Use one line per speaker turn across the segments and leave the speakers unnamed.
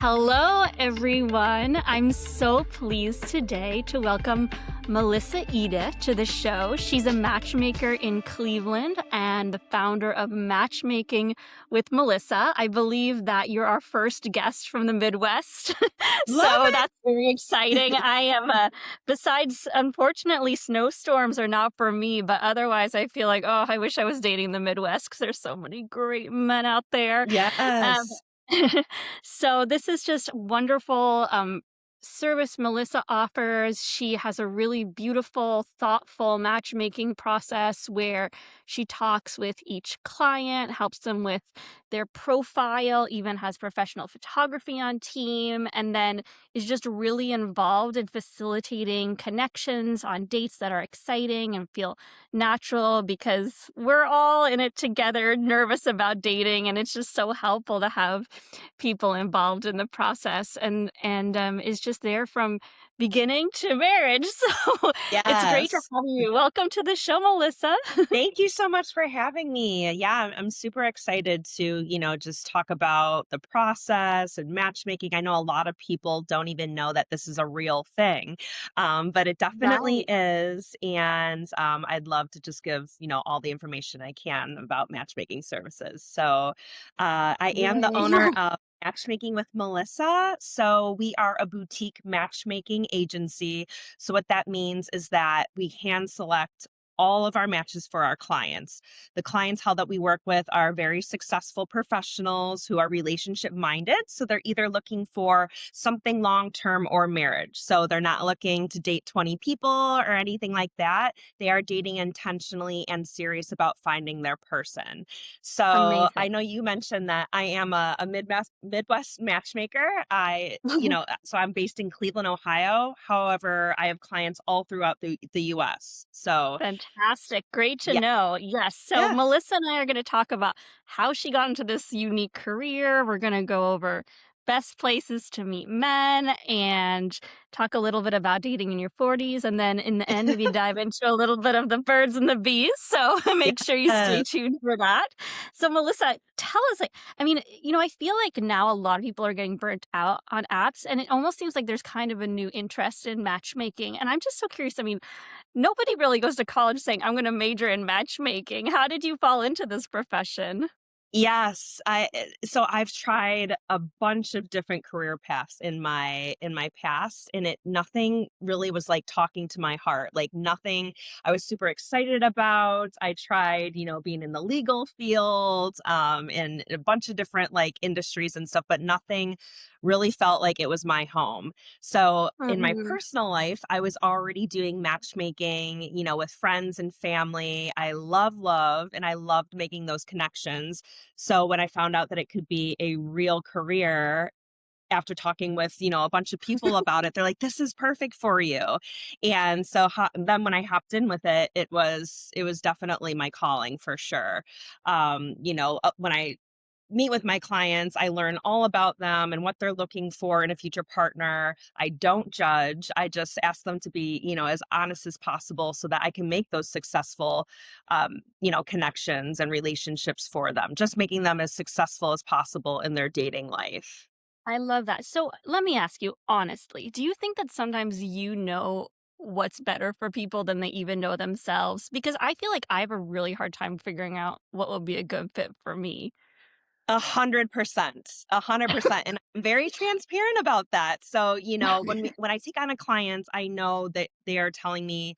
Hello, everyone. I'm so pleased today to welcome Melissa Eadeh to the show. She's a matchmaker in Cleveland and the founder of Matchmaking with Melissa. I believe that you're our first guest from the Midwest.
Love
So
it.
that's very exciting. I am, besides, unfortunately, snowstorms are not for me, but otherwise, I feel like, oh, I wish I was dating the Midwest because there's so many great men out there. Um,
Yes.
So this is just wonderful service Melissa offers. She has a really beautiful, thoughtful matchmaking process where she talks with each client, helps them with their profile, even has professional photography on team, and then is just really involved in facilitating connections on dates that are exciting and feel natural because we're all in it together, nervous about dating, and it's just so helpful to have people involved in the process and is just there from beginning to marriage. So it's great to
Yes.
have you. Welcome to the show, Melissa.
Thank you so much for having me. Yeah, I'm super excited to, just talk about the process and matchmaking. I know a lot of people don't even know that this is a real thing, but it definitely
Right.
is. And I'd love to just give, all the information I can about matchmaking services. So I am the
Yay.
owner of Matchmaking with Melissa. So we are a boutique matchmaking agency. So what that means is that we hand select all of our matches for our clients. The clientele that we work with are very successful professionals who are relationship minded. So they're either looking for something long term or marriage. So they're not looking to date 20 people or anything like that. They are dating intentionally and serious about finding their person. So I
Amazing.
know you mentioned that I am a Midwest matchmaker. So I'm based in Cleveland, Ohio. However, I have clients all throughout the US. So
Fantastic. Great to
yeah,
know. Yes. So
yeah.
Melissa and I are going to talk about how she got into this unique career. We're going to go over best places to meet men and talk a little bit about dating in your 40s. And then in the end, maybe dive into a little bit of the birds and the bees. So make sure you stay
Yes.
tuned for that. So, Melissa, tell us like, I feel like now a lot of people are getting burnt out on apps, and it almost seems like there's kind of a new interest in matchmaking. And I'm just so curious. Nobody really goes to college saying, "I'm gonna major in matchmaking." How did you fall into this profession?
Yes, so I've tried a bunch of different career paths in my past, and it nothing really was like talking to my heart. Like nothing I was super excited about. I tried, being in the legal field, in a bunch of different like industries and stuff, but nothing really felt like it was my home. So in my
Mhm.
personal life, I was already doing matchmaking, with friends and family. I love, and I loved making those connections. So when I found out that it could be a real career after talking with, a bunch of people about it, they're like, this is perfect for you. And so then when I hopped in with it, it was definitely my calling for sure. When I meet with my clients, I learn all about them and what they're looking for in a future partner. I don't judge. I just ask them to be, as honest as possible so that I can make those successful, connections and relationships for them, just making them as successful as possible in their dating life.
I love that. So, let me ask you honestly, do you think that sometimes you know what's better for people than they even know themselves? Because I feel like I have a really hard time figuring out what will be a good fit for me.
100%, 100%, and I'm very transparent about that. So, when I take on a client, I know that they are telling me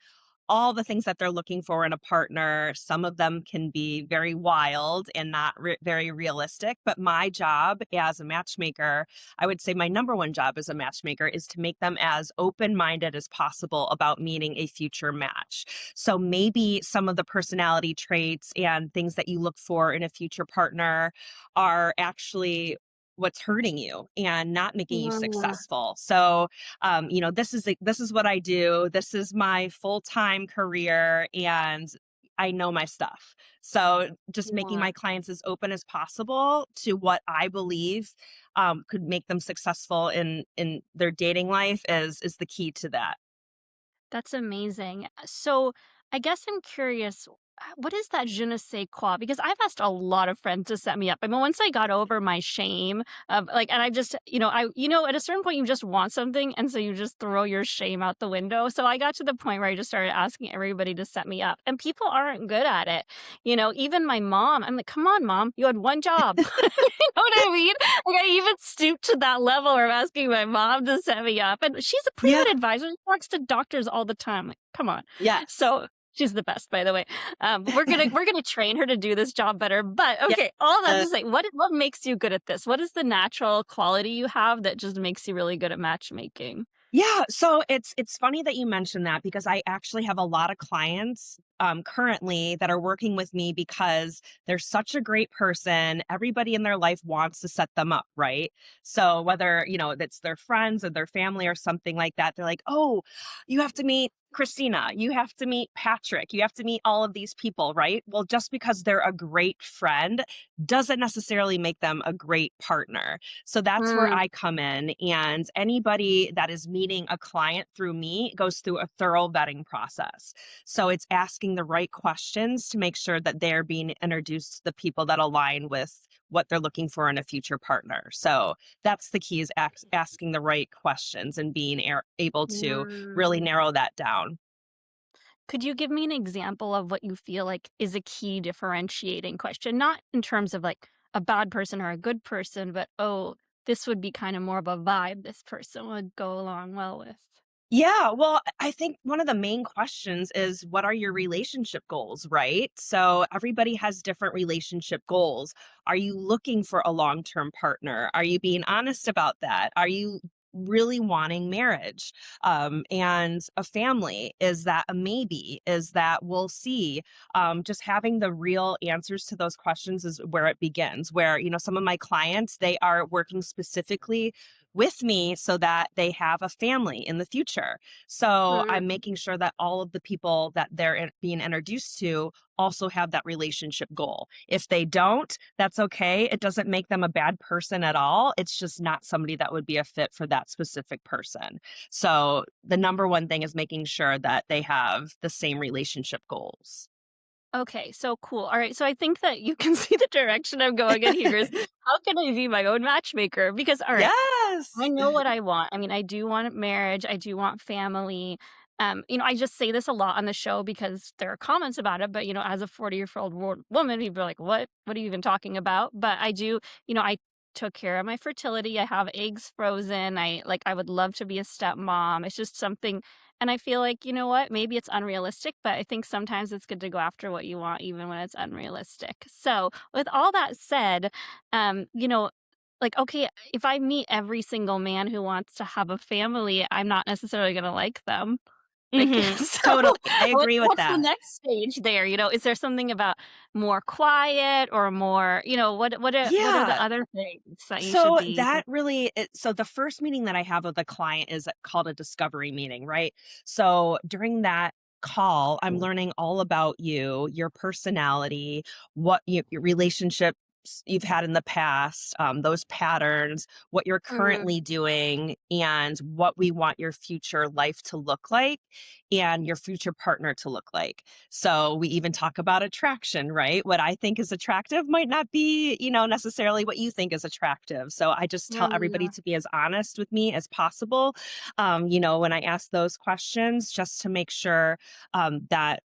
all the things that they're looking for in a partner. Some of them can be very wild and not very realistic, but my job as a matchmaker, I would say my number one job as a matchmaker is to make them as open-minded as possible about meeting a future match. So maybe some of the personality traits and things that you look for in a future partner are actually what's hurting you and not making you
Yeah.
successful. So this is what I do. This is my full-time career and I know my stuff. So just making
Yeah.
my clients as open as possible to what I believe could make them successful in their dating life is the key to that.
That's amazing. So, I guess I'm curious, what is that je ne sais quoi? Because I've asked a lot of friends to set me up. I mean, once I got over my shame of like, and I just, at a certain point, you just want something. And so you just throw your shame out the window. So I got to the point where I just started asking everybody to set me up. And people aren't good at it. Even my mom, I'm like, come on, mom, you had one job. You know what I mean? Like, I even stooped to that level where I'm asking my mom to set me up. And she's a
Yeah.
pre-med advisor. She talks to doctors all the time. Like, come on.
Yes.
So she's the best, by the way. We're gonna train her to do this job better. But
Yeah.
okay, all that
Uh,
to say, what makes you good at this? What is the natural quality you have that just makes you really good at matchmaking?
Yeah, so it's funny that you mentioned that because I actually have a lot of clients currently that are working with me because they're such a great person. Everybody in their life wants to set them up, right? So whether, it's their friends or their family or something like that, they're like, "Oh, you have to meet Christina, you have to meet Patrick, you have to meet all of these people," right? Well, just because they're a great friend doesn't necessarily make them a great partner. So that's where
Mm,
I come in. And anybody that is meeting a client through me goes through a thorough vetting process. So it's asking the right questions to make sure that they're being introduced to the people that align with what they're looking for in a future partner. So that's the key is asking the right questions and being able to really
mm.
narrow that down.
Could you give me an example of what you feel like is a key differentiating question? Not in terms of like a bad person or a good person, but oh, this would be kind of more of a vibe this person would go along well with.
Yeah, well, I think one of the main questions is what are your relationship goals, right? So everybody has different relationship goals. Are you looking for a long-term partner? Are you being honest about that? Are you really wanting marriage and a family? Is that a maybe? Is that we'll see? Just having the real answers to those questions is where it begins. Where, some of my clients, they are working specifically with me so that they have a family in the future. So I'm
Mm.
making sure that all of the people that they're being introduced to also have that relationship goal. If they don't, that's okay. It doesn't make them a bad person at all. It's just not somebody that would be a fit for that specific person. So the number one thing is making sure that they have the same relationship goals.
Okay, so cool. All right, so I think that you can see the direction I'm going in here is how can I be my own matchmaker? Because all right, I
Yes.
know what I want. I mean, I do want marriage, I do want family. I just say this a lot on the show because there are comments about it, but as a 40-year-old woman, people are like, What are you even talking about?" But I took care of my fertility. I have eggs frozen. I would love to be a stepmom. It's just something and I feel like, you know what? Maybe it's unrealistic, but I think sometimes it's good to go after what you want even when it's unrealistic. So, with all that said, okay, if I meet every single man who wants to have a family, I'm not necessarily gonna like them. Like, so
Totally. I agree with
what's the
that.
next stage there? Is there something about more quiet or more, what are the
Yeah.
other things that you should
So
be
that really so the first meeting that I have with a client is called a discovery meeting, right? So during that call, I'm learning all about you, your personality, what your relationships you've had in the past, those patterns, what you're
Mm,
currently doing, and what we want your future life to look like and your future partner to look like. So we even talk about attraction, right? What I think is attractive might not be, necessarily what you think is attractive. So I just tell everybody
mm.
to be as honest with me as possible, when I ask those questions, just to make sure that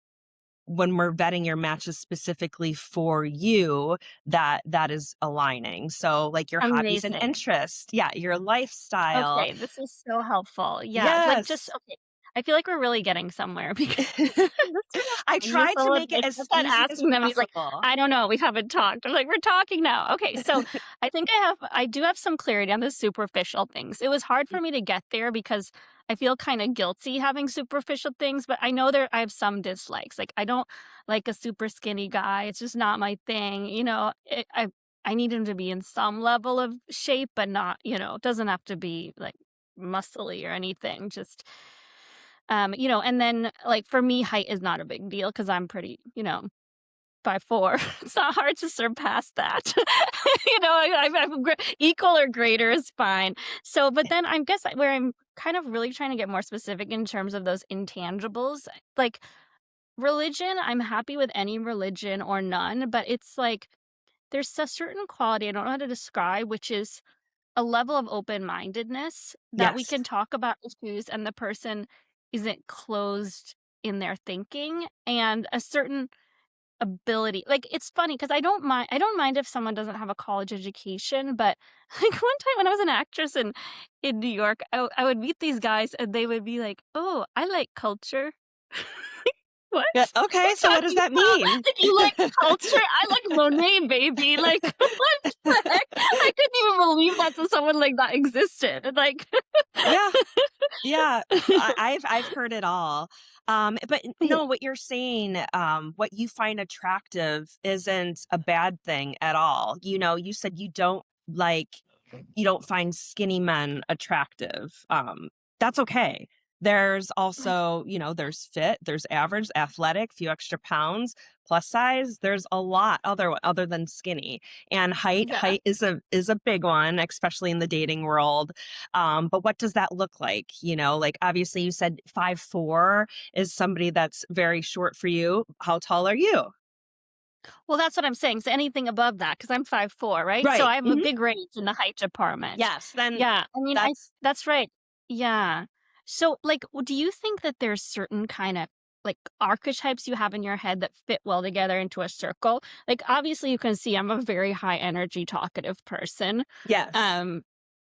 when we're vetting your matches specifically for you, that is aligning. So like your hobbies and
Amazing.
interests. Yeah, your lifestyle.
Okay, this is so helpful. Yeah, like, just
Yes.
okay. I feel like we're really getting somewhere because this is
I
fun with
try to
someone.
make it
I
as
kept on
easy as
asking them, he's like,
possible.
"I don't know, we haven't talked." I'm like, "We're talking now." Okay, so I do have some clarity on the superficial things. It was hard for me to get there because I feel kinda guilty having superficial things, but I have some dislikes. Like, I don't like a super skinny guy, it's just not my thing, I need him to be in some level of shape, but not, it doesn't have to be, like, muscly or anything, just, and then, like, for me, height is not a big deal because 'cause I'm pretty, 5'4". It's not hard to surpass that. I'm equal or greater is fine. So, but then I guess where I'm kind of really trying to get more specific in terms of those intangibles, like religion, I'm happy with any religion or none, but it's like there's a certain quality I don't know how to describe, which is a level of open-mindedness that we
Yes.
can talk about issues and the person isn't closed in their thinking, and a certain ability. Like, it's funny because I don't mind if someone doesn't have a college education, but, like, one time when I was an actress in New York, I would meet these guys and they would be like, "Oh, I like culture." What?
Yeah,
What are
okay,
you
so what does
talking
that
about?
mean?
Like, you like culture? I like Monet, baby. Like, what the heck? I couldn't even believe that someone like that existed. And like,
Yeah. Yeah, I've heard it all. But
yeah,
no, what you're saying, what you find attractive isn't a bad thing at all. You know, you said like you don't find skinny men attractive. That's okay. There's also, there's fit, there's average, athletic, few extra pounds, plus size. There's a lot other than skinny. And height,
yeah.
height is a big one, especially in the dating world. But what does that look like? Like obviously you said 5'4" is somebody that's very short for you. How tall are you?
Well, that's what I'm saying. So anything above that, because I'm 5'4", right? So
Right.
I have a big range in the height department.
Yes. Then
Yeah, I mean,
that's
that's right. Yeah. So, like, do you think that there's certain kind of like archetypes you have in your head that fit well together into a circle? Like, obviously, you can see I'm a very high energy, talkative person.
yes.
Um,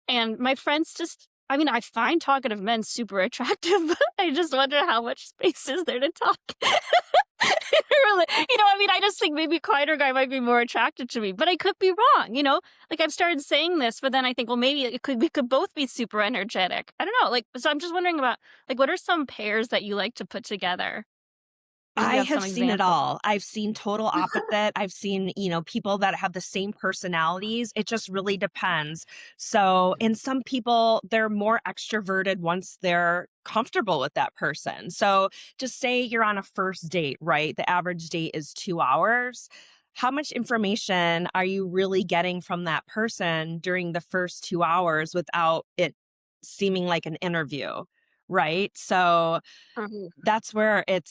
and my friends just I mean, I find talkative men super attractive, but I just wonder how much space is there to talk. Really, I mean, I just think maybe a quieter guy might be more attracted to me, but I could be wrong. Like I've started saying this, but then I think, well, maybe we could both be super energetic. I don't know. Like, so I'm just wondering about like what are some pairs that you like to put together? Maybe you
I
have
have
some
seen it
examples.
all. I've seen total opposite. I've seen, people that have the same personalities. It just really depends. So, and some people, they're more extroverted once they're comfortable with that person. So, just say you're on a first date, right? The average date is 2 hours. How much information are you really getting from that person during the first 2 hours without it seeming like an interview? Right. So,
Mhm.
that's where it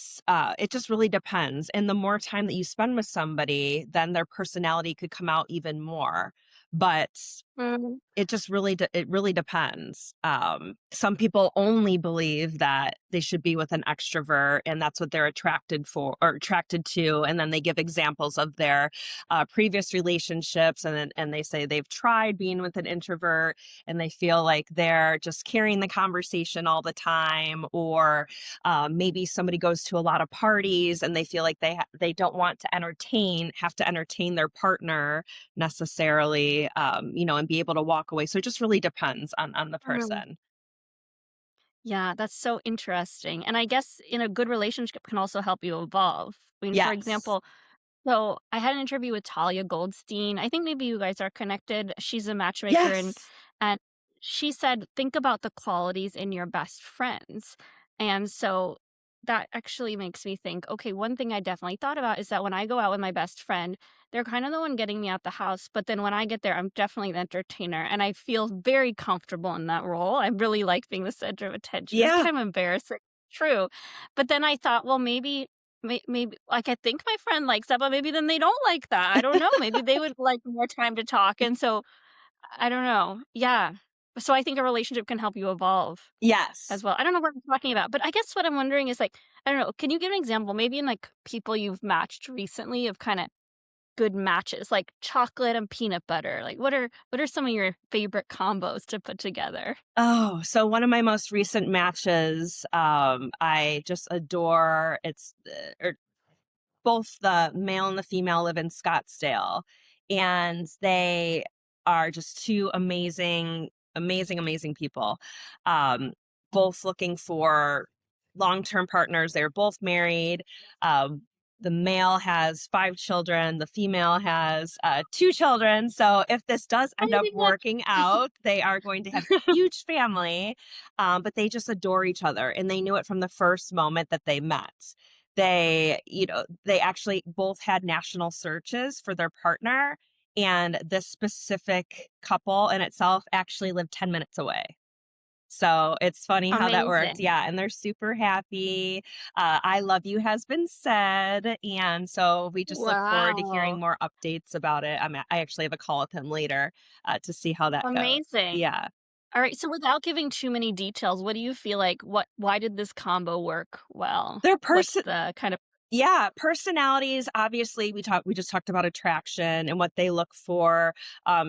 just really depends, and the more time that you spend with somebody, then their personality could come out even more, but
Mhm.
it really depends. Some people only believe that they should be with an extrovert, and that's what they're attracted for or attracted to. And then they give examples of their previous relationships, and they say they've tried being with an introvert, and they feel like they're just carrying the conversation all the time. Or maybe somebody goes to a lot of parties, and they feel like they don't want to have to entertain their partner necessarily, and be able to walk away. So it just really depends on the
Mhm.
person.
Yeah, that's so interesting. And I guess in a good relationship can also help you evolve. I mean, for
Yes.
example, so I had an interview with Talia Goldstein. I think maybe you guys are connected. She's a matchmaker
Yes.
and she said, think about the qualities in your best friends. And so that actually makes me think, okay, one thing I definitely thought about is that when I go out with my best friend, they're kind of the one getting me out the house. But then when I get there, I'm definitely the entertainer. And I feel very comfortable in that role. I really like being the center of attention. It's
Yeah.
kind of embarrassing. True. But then I thought, well, maybe like, I think my friend likes that, but maybe then they don't like that. I don't know. Maybe they would like more time to talk, and so I don't know. Yeah. So I think a relationship can help you evolve as
Yes.
well. I don't know what I'm talking about, but I guess what I'm wondering is, like, I don't know, can you give an example, maybe in, like, people you've matched recently of kinda good matches, like chocolate and peanut butter? Like, what are some of your favorite combos to put together?
Oh, so one of my most recent matches, I just adore. Both the male and the female live in Scottsdale, and they are just two amazing people. Um, Both looking for long-term partners. They're both married. Um, the male has 5 children. The female has 2 children. So if this does
I
end up
think
working out, they are going to have a
that
huge family. But they just adore each other, and they knew it from the first moment that they met. They actually both had national searches for their partner, and this specific couple in itself actually lived 10 minutes away. So it's funny how that worked.
Amazing.
Yeah. And they're super happy. I love you has been said. And so we just look forward to hearing
Wow.
more updates about it. I actually have a call with him later to see how that goes.
Amazing.
Yeah.
Alright, so without giving too many details, what do you feel like why did this combo work well?
Their
What's
person
the kind of
Yeah, personalities, obviously, we just talked about attraction and what they look for,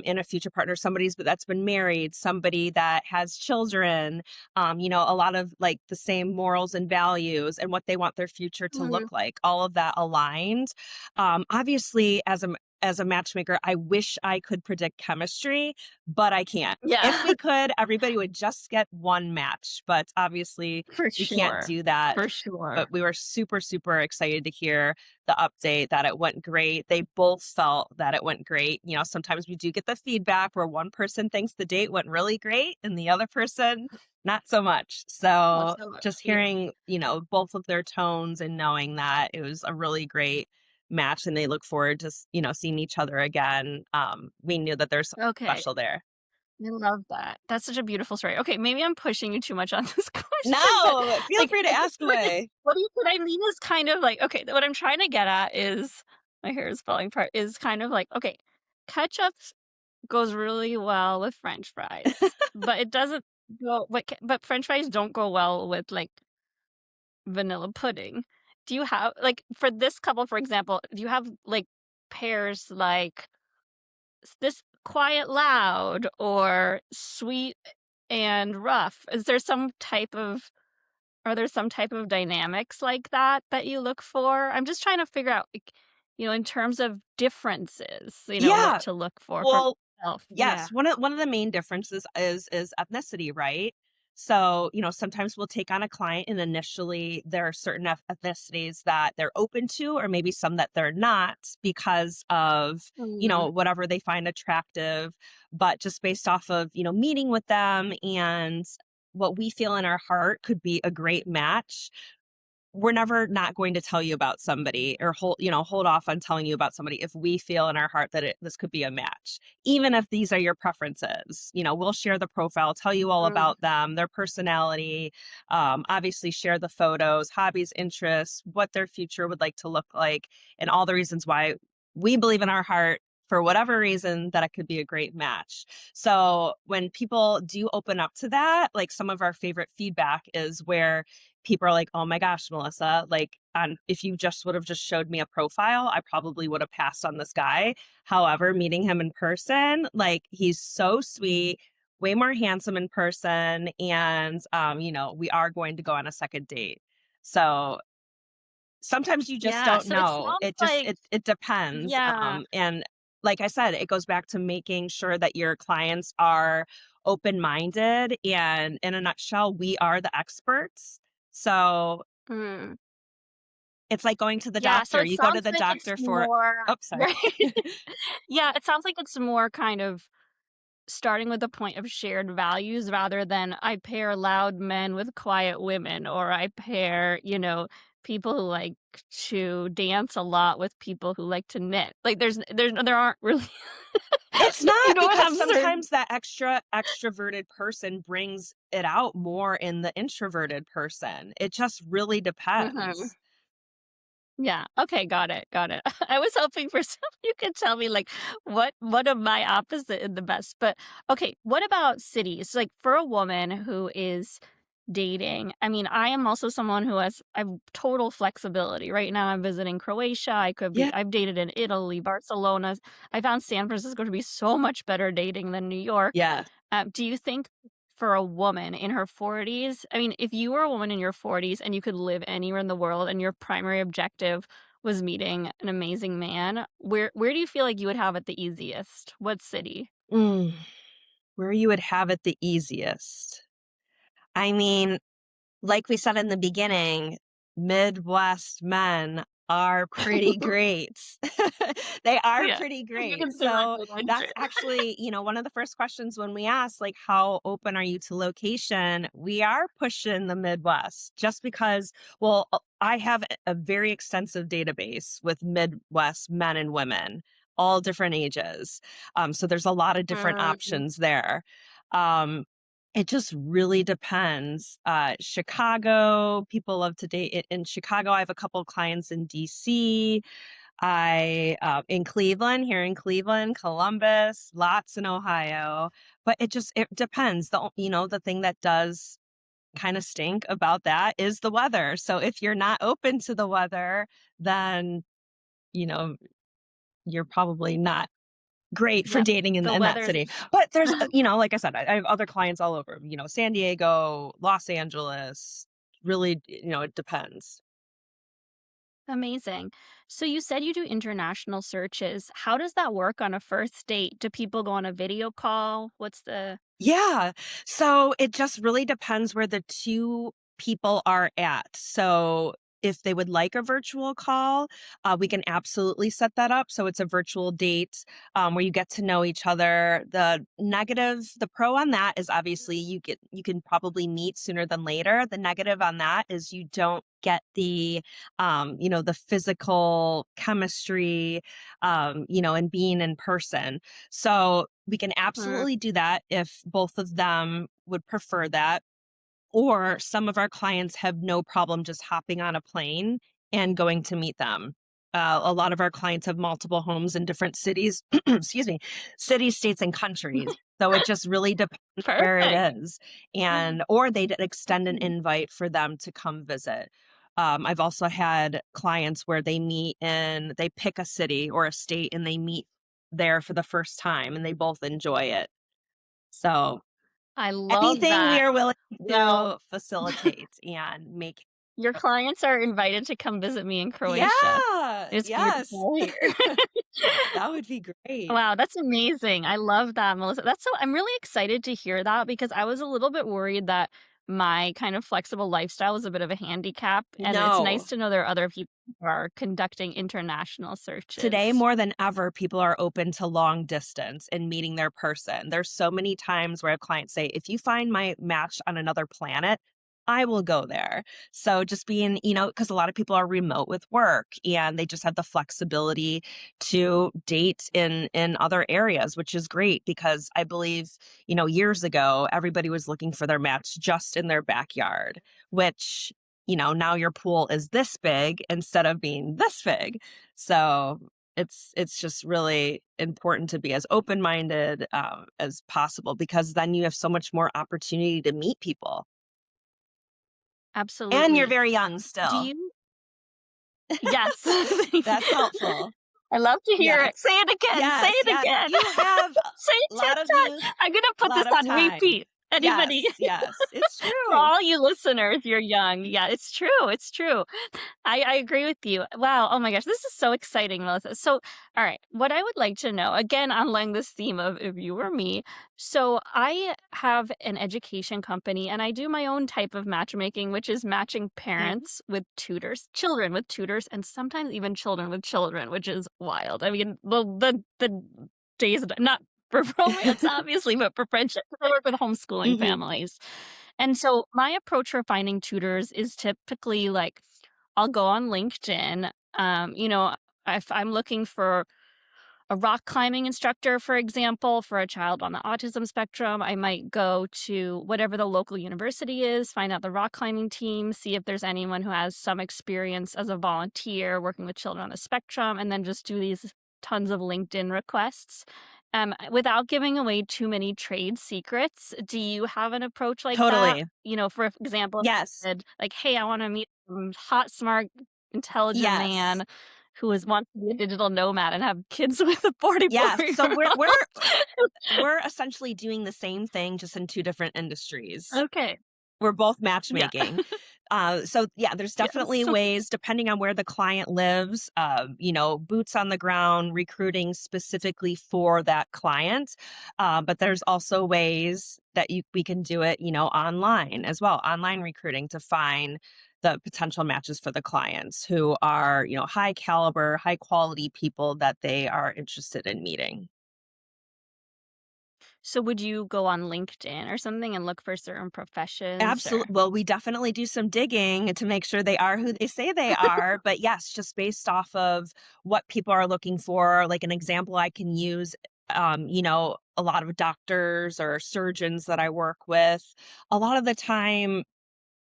in a future partner, that's been married, somebody that has children, a lot of, like, the same morals and values and what they want their future to
Mhm.
look like, all of that aligned. Obviously, as a matchmaker, I wish I could predict chemistry, but I can't. If
Yeah,
we could, everybody would just get 1 match, but obviously,
for
we can't
sure,
do that.
for sure.
But we were super, super excited to hear the update that it went great. They both felt that it went great. Sometimes we do get the feedback where one person thinks the date went really great and the other person not so much.
Not
So
so much,
just
yeah.
hearing, both of their tones and knowing that it was a really great match and they look forward to, seeing each other again. We knew that there's something
Okay,
special there.
I love that. That's such a beautiful story. Okay, maybe I'm pushing you too much on this question, but,
No, feel
like,
free to
I guess
ask away.
what I mean is kind of like okay, what I'm trying to get at is my hair is falling apart, is kind of like, okay, ketchup goes really well with french fries, but it doesn't but french fries don't go well with, like, vanilla pudding. Do you have like, for this couple, for example, do you have, like, pairs like this quiet loud or sweet and rough? Are there some type of dynamics like that that you look for? I'm just trying to figure out, like, in terms of differences, what
Yeah.
to look for
Well,
myself. Yeah.
yes, one of the main differences is ethnicity, right? So, sometimes we'll take on a client and initially there are certain ethnicities that they're open to, or maybe some that they're not because of,
Mm,
whatever they find attractive. But just based off of, meeting with them and what we feel in our heart could be a great match, we're never not going to tell you about somebody or hold off on telling you about somebody if we feel in our heart that this could be a match, even if these are your preferences. We'll share the profile, tell you all
mm,
about them, their personality, obviously share the photos, hobbies, interests, what their future would like to look like, and all the reasons why we believe in our heart, for whatever reason, that it could be a great match. So when people do open up to that, like, some of our favorite feedback is where people are like, "Oh my gosh, Melissa, like, if you just would have just showed me a profile, I probably would have passed on this guy. However, meeting him in person, like, he's so sweet, way more handsome in person, and we are going to go on a second date." So sometimes you just
yeah,
don't
so it
know.
sounds
It
like
it depends.
yeah,
And like I said, it goes back to making sure that your clients are open-minded, and in a nutshell, we are the experts. So
mm.
it's like going to the
Yeah, so
doctor.
it
You go to
sounds
the
like it's
doctor for
more
Oh, sorry.
right? Yeah, it sounds like it's more kind of starting with a point of shared values rather than I pair loud men with quiet women, or I pair, people who like to dance a lot with people who like to knit. Like there aren't really
It's
you
not,
don't
because
have certain
sometimes that extroverted person brings it out more in the introverted person. It just really
Mhm.
depends.
Yeah. Okay, got it, got it. I was hoping for some you could tell me, like, what of my opposite in the best, but okay, what about cities? Like, for a woman who is dating, I mean, I am also someone who I've total flexibility. Right now, I'm visiting Croatia,
Yeah.
I've dated in Italy, Barcelona. I found San Francisco to be so much better dating than New York.
Yeah.
Do you think for a woman in her 40s, I mean, if you were a woman in your 40s and you could live anywhere in the world and your primary objective was meeting an amazing man, where do you feel like you would have it the easiest? What city?
Mm. Where you would have it the easiest. I mean, like we said in the beginning, Midwest men are pretty great. They are
Yeah,
pretty
you
great.
can
So
directly link
that's
it.
actually, one of the first questions when we ask, like, how open are you to location? We are pushing the Midwest just because, well, I have a very extensive database with Midwest men and women, all different ages. So there's a lot of different
Mm,
options there. Um, It just really depends. Chicago, people love to date in Chicago. I have a couple clients in DC. I in Cleveland, here in Cleveland, Columbus, lots in Ohio. But it depends. The thing that does kind of stink about that is the weather. So if you're not open to the weather, then you know you're probably not great for
Yep,
dating in
the
that
weather's
city. But there's, like I said, I have other clients all over, San Diego, Los Angeles. Really, it depends.
amazing. So you said you do international searches. How does that work on a first date? Do people go on a video call? What's the
Yeah. So it just really depends where the two people are at. So if they would like a virtual call, we can absolutely set that up. So it's a virtual date where you get to know each other. The pro on that is obviously you can probably meet sooner than later. The negative on that is you don't get the physical chemistry, and being in person. So we can
Mm,
absolutely do that if both of them would prefer that. Or some of our clients have no problem just hopping on a plane and going to meet them. A lot of our clients have multiple homes in different cities, excuse me, cities, states, and countries. So it just really depends where it
perfect.
is. Or they'd extend an invite for them to come visit. I've also had clients where they pick a city or a state and they meet there for the first time and they both enjoy it. So
I love
anything we
that.
are willing
Well,
to facilitate and make.
your clients are invited to come visit me in Croatia.
Yeah,
It's
yes.
beautiful here.
That would be great.
Wow, that's amazing. I love that, Melissa. I'm really excited to hear that because I was a little bit worried that my kind of flexible lifestyle is a bit of a handicap, and it's nice
No.
to know there are other people who are conducting international
Today,
searches.
more than ever, people are open to long distance and meeting their person. There's so many times where I have clients say, if you find my match on another planet, I will go there. So just being, because a lot of people are remote with work and they just have the flexibility to date in other areas, which is great because I believe, years ago, everybody was looking for their match just in their backyard, which, now your pool is this big instead of being this big. So it's just really important to be as open-minded as possible because then you have so much more opportunity to meet people. And you're
Absolutely.
very young
Do
still.
you Yes. Thank you.
That's helpful.
I love to hear
Yes.
it. Say it again. Say
Yes,
it
yeah.
again.
You have
Say
a
it 10
lot of youth,
times. I'm gonna
a
put this
lot of
on
time.
repeat. Anybody
Yes, yes. It's
for
true.
all you listeners, you're young. Yeah, it's true. It's true. I agree with you. Wow. Oh my gosh, this is so exciting, Melissa. So, all right, what I would like to know, again, along this theme of if you were me. So, I have an education company and I do my own type of matchmaking, which is matching
Mhm.
parents with tutors, children with tutors, and sometimes even children with children, which is wild. I mean, the days, not for romance, obviously, but for friendship. I work with homeschooling
Mhm.
families. And so my approach for finding tutors is typically like I'll go on LinkedIn. If I'm looking for a rock climbing instructor, for example, for a child on the autism spectrum, I might go to whatever the local university is, find out the rock climbing team, see if there's anyone who has some experience as a volunteer working with children on the spectrum, and then just do these tons of LinkedIn requests. Without giving away too many trade secrets, do you have an approach like that?
Totally.
For example, if
Yes.
I said, like, hey, I want to meet some hot, smart, intelligent
Yes.
man who wants to be a digital nomad and have kids with a 44
Yes.
year
So we're
old.
we're we're essentially doing the same thing just in two different industries.
Okay.
We're both
Yeah.
matchmaking. So yeah, there's definitely
Yes.
ways depending on where the client lives, boots on the ground, recruiting specifically for that client. But there's also ways that we can do it, online as well, online recruiting to find the potential matches for the clients who are, high caliber, high quality people that they are interested in meeting.
So would you go on LinkedIn or something and look for certain professions or
Absolutely. Well, we definitely do some digging to make sure they are who they say they are. But yes, just based off of what people are looking for, like an example I can use, a lot of doctors or surgeons that I work with, a lot of the time,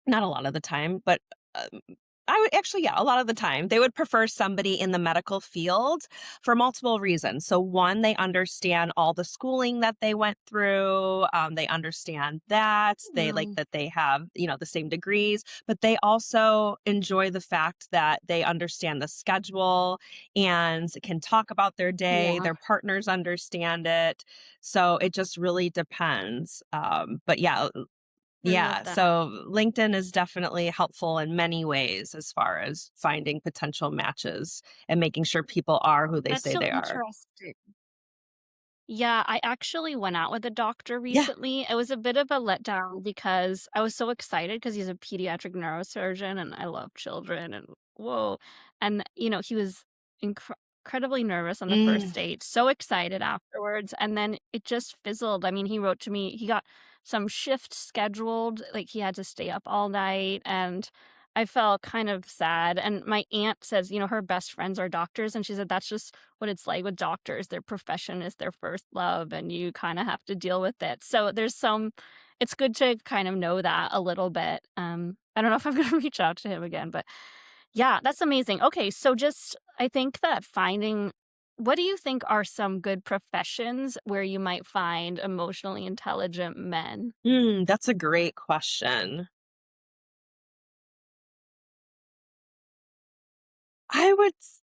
not a lot of the time, but, um, I would actually, yeah, a lot of the time, they would prefer somebody in the medical field for multiple reasons. So, one, they understand all the schooling that they went through, they understand that, they like
Mm,
that they have, the same degrees, but they also enjoy the fact that they understand the schedule and can talk about their day,
yeah,
their partners understand it. So, it just really depends, but yeah,
I love that.
so LinkedIn is definitely helpful in many ways as far as finding potential matches and making sure people are who they
That's
say
so
they are.
interesting. Yeah, I actually went out with a doctor
Yeah.
recently. It was a bit of a letdown because I was so excited because he's a pediatric neurosurgeon and I love children and whoa. And he was incredibly nervous on the
Mm,
first date, so excited afterwards, and then it just fizzled. I mean, he wrote to me, he got some shift scheduled, like he had to stay up all night, and I felt kind of sad. And my aunt says, her best friends are doctors, and she said that's just what it's like with doctors. Their profession is their first love, and you kind of have to deal with it. So it's good to kind of know that a little bit. I don't know if I'm going to reach out to him again, but yeah, that's amazing. Okay, so I think that what do you think are some good professions where you might find emotionally intelligent men?
that's a great question.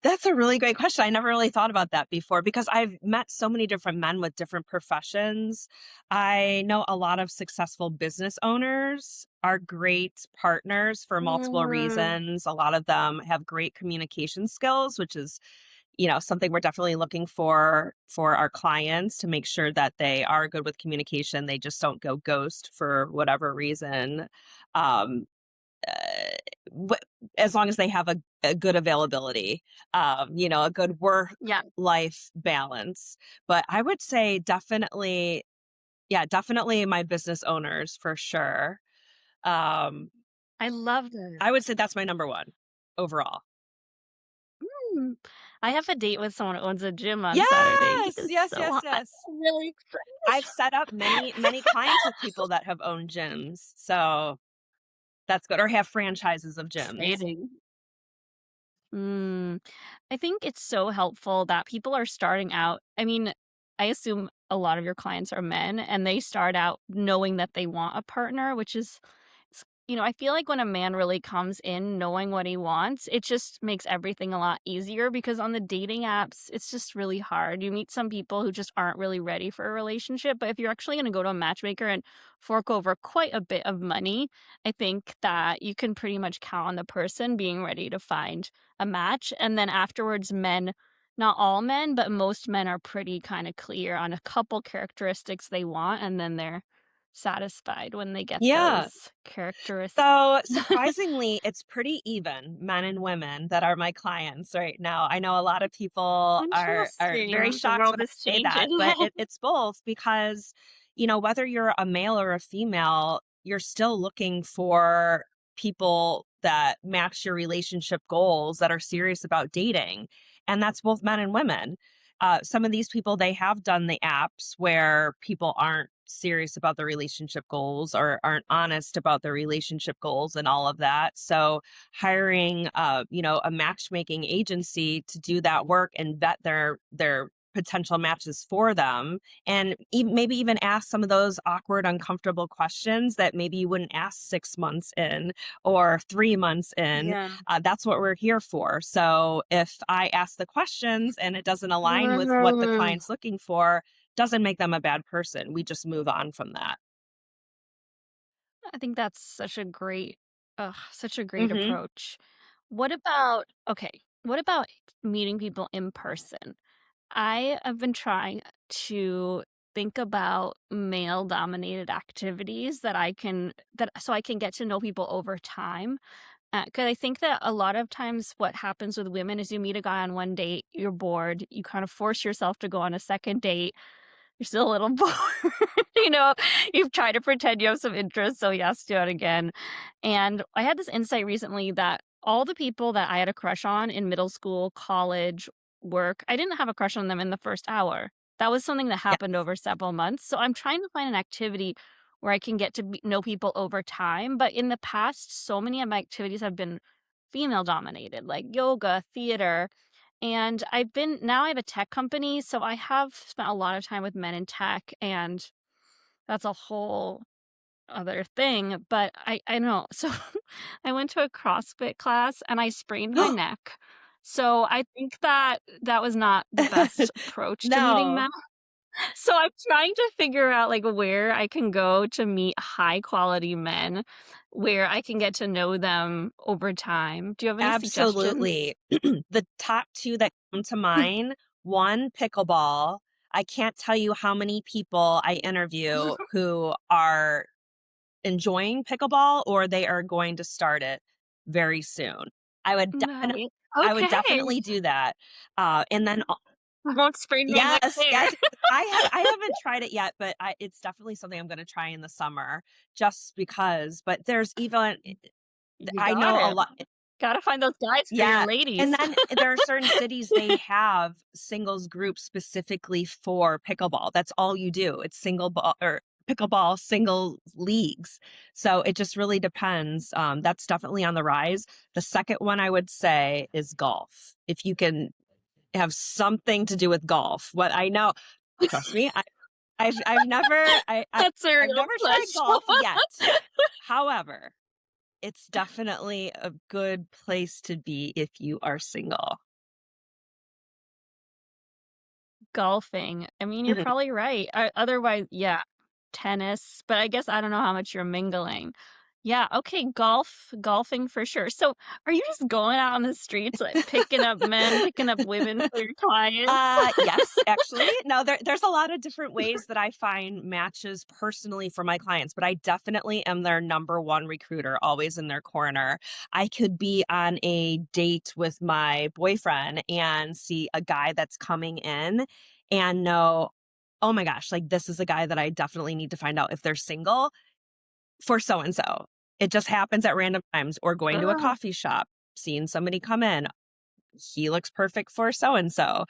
That's a really great question. I never really thought about that before because I've met so many different men with different professions. I know a lot of successful business owners are great partners for multiple
Mm,
reasons. A lot of them have great communication skills, which is, something we're definitely looking for our clients to make sure that they are good with communication. They just don't go ghost for whatever reason. Um, uh, wh- as long as they have a good availability, a good work
yeah,
life balance. But I would say definitely, yeah, definitely my business owners for sure. Um,
I love that.
I would say that's my number one overall.
Mm. I have a date with someone who owns a gym on Saturday. He
Yes,
is
yes,
so
yes,
hot. I'm
yes.
really
I've
excited.
set up many clients with people that have owned gyms, so that's good, or have franchises of gyms.
Exciting. Mm. I think it's so helpful that people are starting out. I mean, I assume a lot of your clients are men and they start out knowing that they want a partner, which is, I feel like when a man really comes in knowing what he wants, it just makes everything a lot easier because on the dating apps, it's just really hard. You meet some people who just aren't really ready for a relationship. But if you're actually going to go to a matchmaker and fork over quite a bit of money, I think that you can pretty much count on the person being ready to find a match. And then afterwards, not all men, but most men are pretty kind of clear on a couple characteristics they want, and then they're satisfied when they get
Yeah.
those characteristics.
So, surprisingly, it's pretty even, men and women that are my clients right now. I know a lot of people are very
Interesting. The
shocked
world
when I
is
say that,
changing.
but it's both because, whether you're a male or a female, you're still looking for people that match your relationship goals that are serious about dating. And that's both men and women. Some of these people, they have done the apps where people aren't serious about their relationship goals or aren't honest about their relationship goals and all of that. So hiring, a matchmaking agency to do that work and vet their potential matches for them, and maybe even ask some of those awkward, uncomfortable questions that maybe you wouldn't ask 6 months in or 3 months in.
Yeah.
That's what we're here for. So if I ask the questions and it doesn't align with what the
Mm.
client's looking for, doesn't make them a bad person. We just move on from that.
I think that's such a great
Mhm.
approach. What about meeting people in person? I have been trying to think about male dominated activities that so I can get to know people over time. Because I think that a lot of times what happens with women is you meet a guy on one date, you're bored, you kind of force yourself to go on a second date, you're still a little bored, you know, you've tried to pretend you have some interest, so yes, do it again. And I had this insight recently that all the people that I had a crush on in middle school, college, work, I didn't have a crush on them in the first hour. That was something that
Yeah.
happened over several months, so I'm trying to find an activity where I can get to know people over time, but in the past, so many of my activities have been female dominated, like yoga, theater, and now I have a tech company, so I have spent a lot of time with men in tech, and that's a whole other thing, but I don't know. So I went to a CrossFit class and I sprained my neck. So I think that that was not the best approach to meeting
No.
men. So I'm trying to figure out like where I can go to meet high quality men, where I can get to know them over time. Do you have any suggestions?
Absolutely. The top 2 that come to mind, 1, pickleball. I can't tell you how many people I interview who are enjoying pickleball or they are going to start it very soon. I would defin
Nice.
I would
Okay.
definitely do that. And then
I won't sprain my neck
yes,
there.
yes. I haven't tried it yet, but it's definitely something I'm gonna try in the summer just because, but there's even
You
I
got
know a
it.
lot.
Gotta find those guys for your
Yeah, and
ladies.
then there are certain cities, they have singles groups specifically for pickleball. That's all you do. It's single ball or pickleball single leagues. So it just really depends. That's definitely on the rise. The second one I would say is golf. If you can have something to do with golf. What I know, trust me, I've never
That's a
I've
real
never tried
push.
golf yet. However, it's definitely a good place to be if you are single.
Golfing. I mean, you're
Mhm.
probably right. Otherwise, yeah, tennis, but I guess I don't know how much you're mingling. Yeah, okay, golfing for sure. So, are you just going out on the streets, like, picking up men, picking up women for your clients?
Yes, actually. No, there's a lot of different ways that I find matches personally for my clients, but I definitely am their number one recruiter, always in their corner. I could be on a date with my boyfriend and see a guy that's coming in and know, oh my gosh, like this is a guy that I definitely need to find out if they're single for so and so. It just happens at random times, or going to a
Ugh.
coffee shop, seeing somebody come in, he looks perfect for so and so.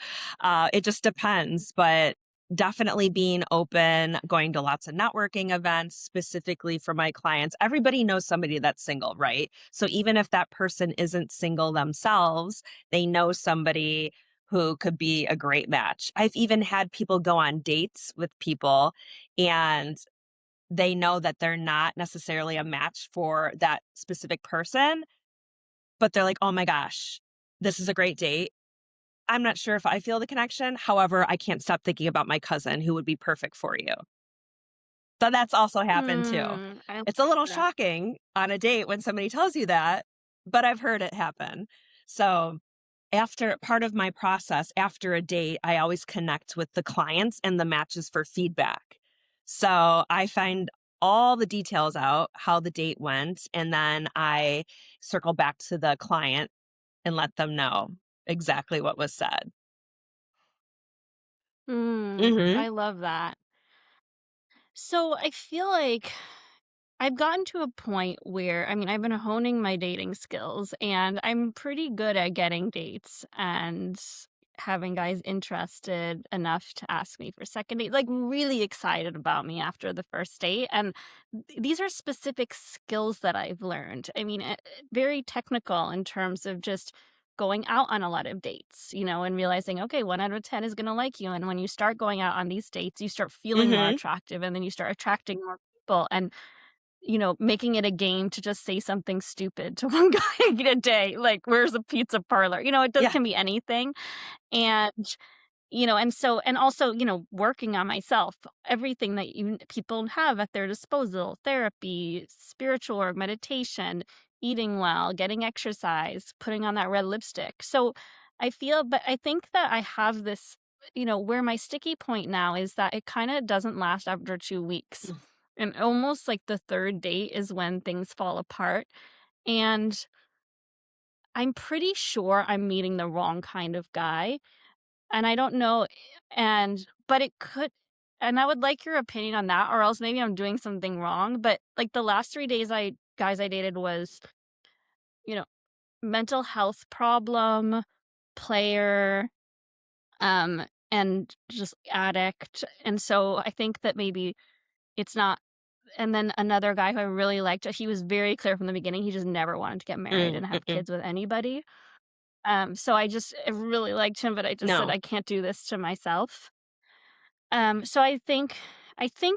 It just depends, but definitely being open, going to lots of networking events specifically for my clients. Everybody knows somebody that's single, right? So even if that person isn't single themselves, they know somebody who could be a great match. I've even had people go on dates with people and they know that they're not necessarily a match for that specific person, but they're like, "Oh my gosh, this is a great date. I'm not sure if I feel the connection. However, I can't stop thinking about my cousin who would be perfect for you." So that's also happened too.
I like
It's a little
that.
shocking on a date when somebody tells you that, but I've heard it happen. So after part of my process after a date, I always connect with the clients and the matches for feedback. So I find all the details out, how the date went, and then I circle back to the client and let them know exactly what was said. Mhm.
I love that. So, I feel like I've gotten to a point where, I mean, I've been honing my dating skills and I'm pretty good at getting dates and having guys interested enough to ask me for second date, like really excited about me after the first date. And these are specific skills that I've learned. I mean, very technical in terms of just going out on a lot of dates, and realizing, okay, 1 out of 10 is going to like you. And when you start going out on these dates, you start feeling more
Mhm.
attractive and then you start attracting more people. And making it a game to just say something stupid to one guy a day, like, "Where's the pizza parlor?" It does
Yeah.
can be anything, and, and so and also, working on myself, everything that people have at their disposal, therapy, spiritual work, meditation, eating well, getting exercise, putting on that red lipstick. So, but I think that I have this, where my sticky point now is that it kinda doesn't last after 2 weeks. And almost like the 3rd date is when things fall apart, and I'm pretty sure I'm meeting the wrong kind of guy, and I don't know but it could and I would like your opinion on that, or else maybe I'm doing something wrong, but, like, the last 3 days guys I dated was, you know, mental health problem, player, and just addict, and so I think that maybe it's not. And then another guy who I really liked, he was very clear from the beginning, he just never wanted to get married
Mm,
and have
mm-mm.
kids with anybody. So I really liked him, but I just said,
No.
"I can't do this to myself." So I think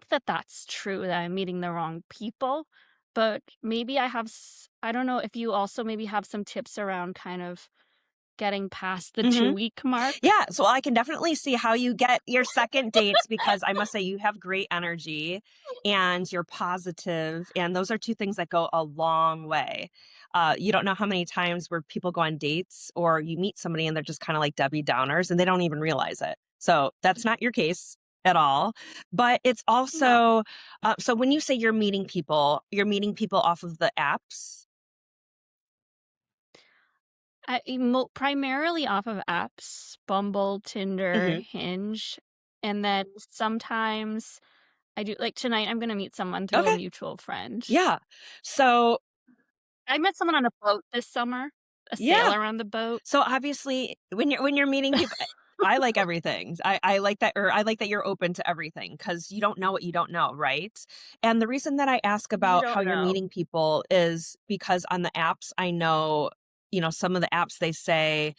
that that's true, that I'm meeting the wrong people, but maybe I don't know if you also maybe have some tips around kind of getting past the
Mhm.
2-week mark?
Yeah, so I can definitely see how you get your second dates because I must say you have great energy and you're positive, and those are 2 things that go a long way. You don't know how many times where people go on dates or you meet somebody and they're just kinda like Debbie Downers and they don't even realize it. So, that's not your case at all, but it's
No.
also so when you say you're meeting people off of the apps?
Primarily off of apps, Bumble, Tinder,
Mhm.
Hinge, and then sometimes I do like tonight, I'm gonna meet someone through a
Okay.
mutual friend.
Yeah. So
I met someone on a boat this summer, a
yeah.
sailor on the boat.
So obviously, when you're meeting people, I like everything. I like that, or I like that you're open to everything because you don't know what you don't know, right? And the reason that I ask
You
about how
don't
you're
know.
meeting people is because on the apps, I know, some of the apps they say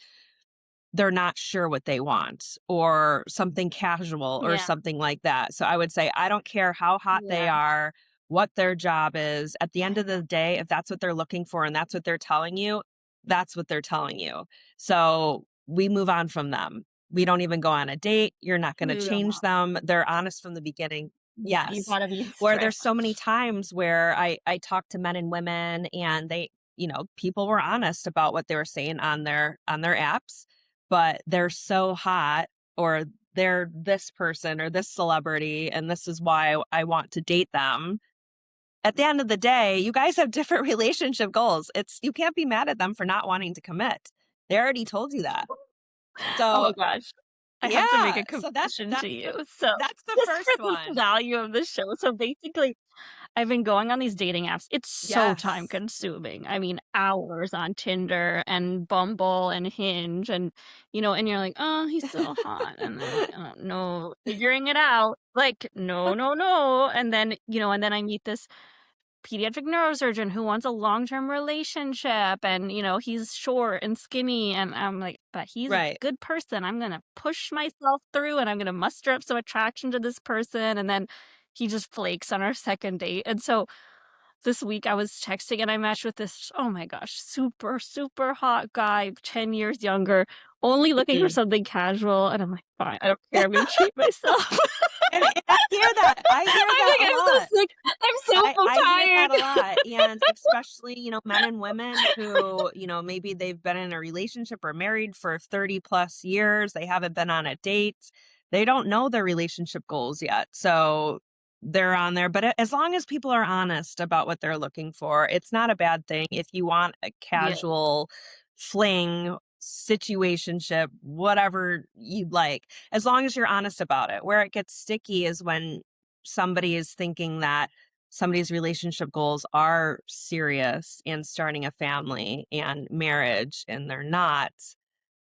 they're not sure what they want or something casual or
Yeah,
something like that. So I would say, I don't care how hot they
yeah,
are, what their job is. At the end of the day, if that's what they're looking for and that's what they're telling you, that's what they're telling you. So we move on from them. We don't even go on a date. You're not going to
move them
change
on.
them. They're honest from the beginning.
Yeah, you
Yes.
gotta be
Where there's so many
strict.
times where I talk to men and women and people were honest about what they were saying on their apps, but they're so hot or they're this person or this celebrity and this is why I want to date them. At the end of the day, you guys have different relationship goals. You can't be mad at them for not wanting to commit. They already told you that. So,
Oh gosh. I have to make
yeah,
a
so that's
confession to
that's
you.
the
So,
that's the
just for
first
the
one.
value of the show, so basically I've been going on these dating apps. It's so time
Yes.
consuming. I mean, hours on Tinder and Bumble and Hinge and you're like, "Oh, he's so hot." And then like, "Oh, no." Figuring it out. Like, "No, no, no." And then I meet this pediatric neurosurgeon who wants a long-term relationship and he's short and skinny and I'm like, "But he's a
Right.
good person. I'm gonna push myself through and I'm gonna muster up some attraction to this person." And then he just flakes on our second date. And so this week I was texting and I matched with this, oh my gosh, super, super hot guy, 10 years younger, only looking for
Mhm.
something casual. And I'm like, fine, I don't care. I'm gonna treat myself.
And I hear that. I hear
I'm
that
like,
a
I'm so
lot.
sick. I'm so
I hear
tired.
that a lot, and especially, men and women who, maybe they've been in a relationship or married for 30 plus years, they haven't been on a date. They don't know their relationship goals yet. So they're on there, but as long as people are honest about what they're looking for, it's not a bad thing. If you want a
Yeah,
casual fling situationship, whatever you'd like, as long as you're honest about it. Where it gets sticky is when somebody is thinking that somebody's relationship goals are serious and starting a family and marriage and they're not.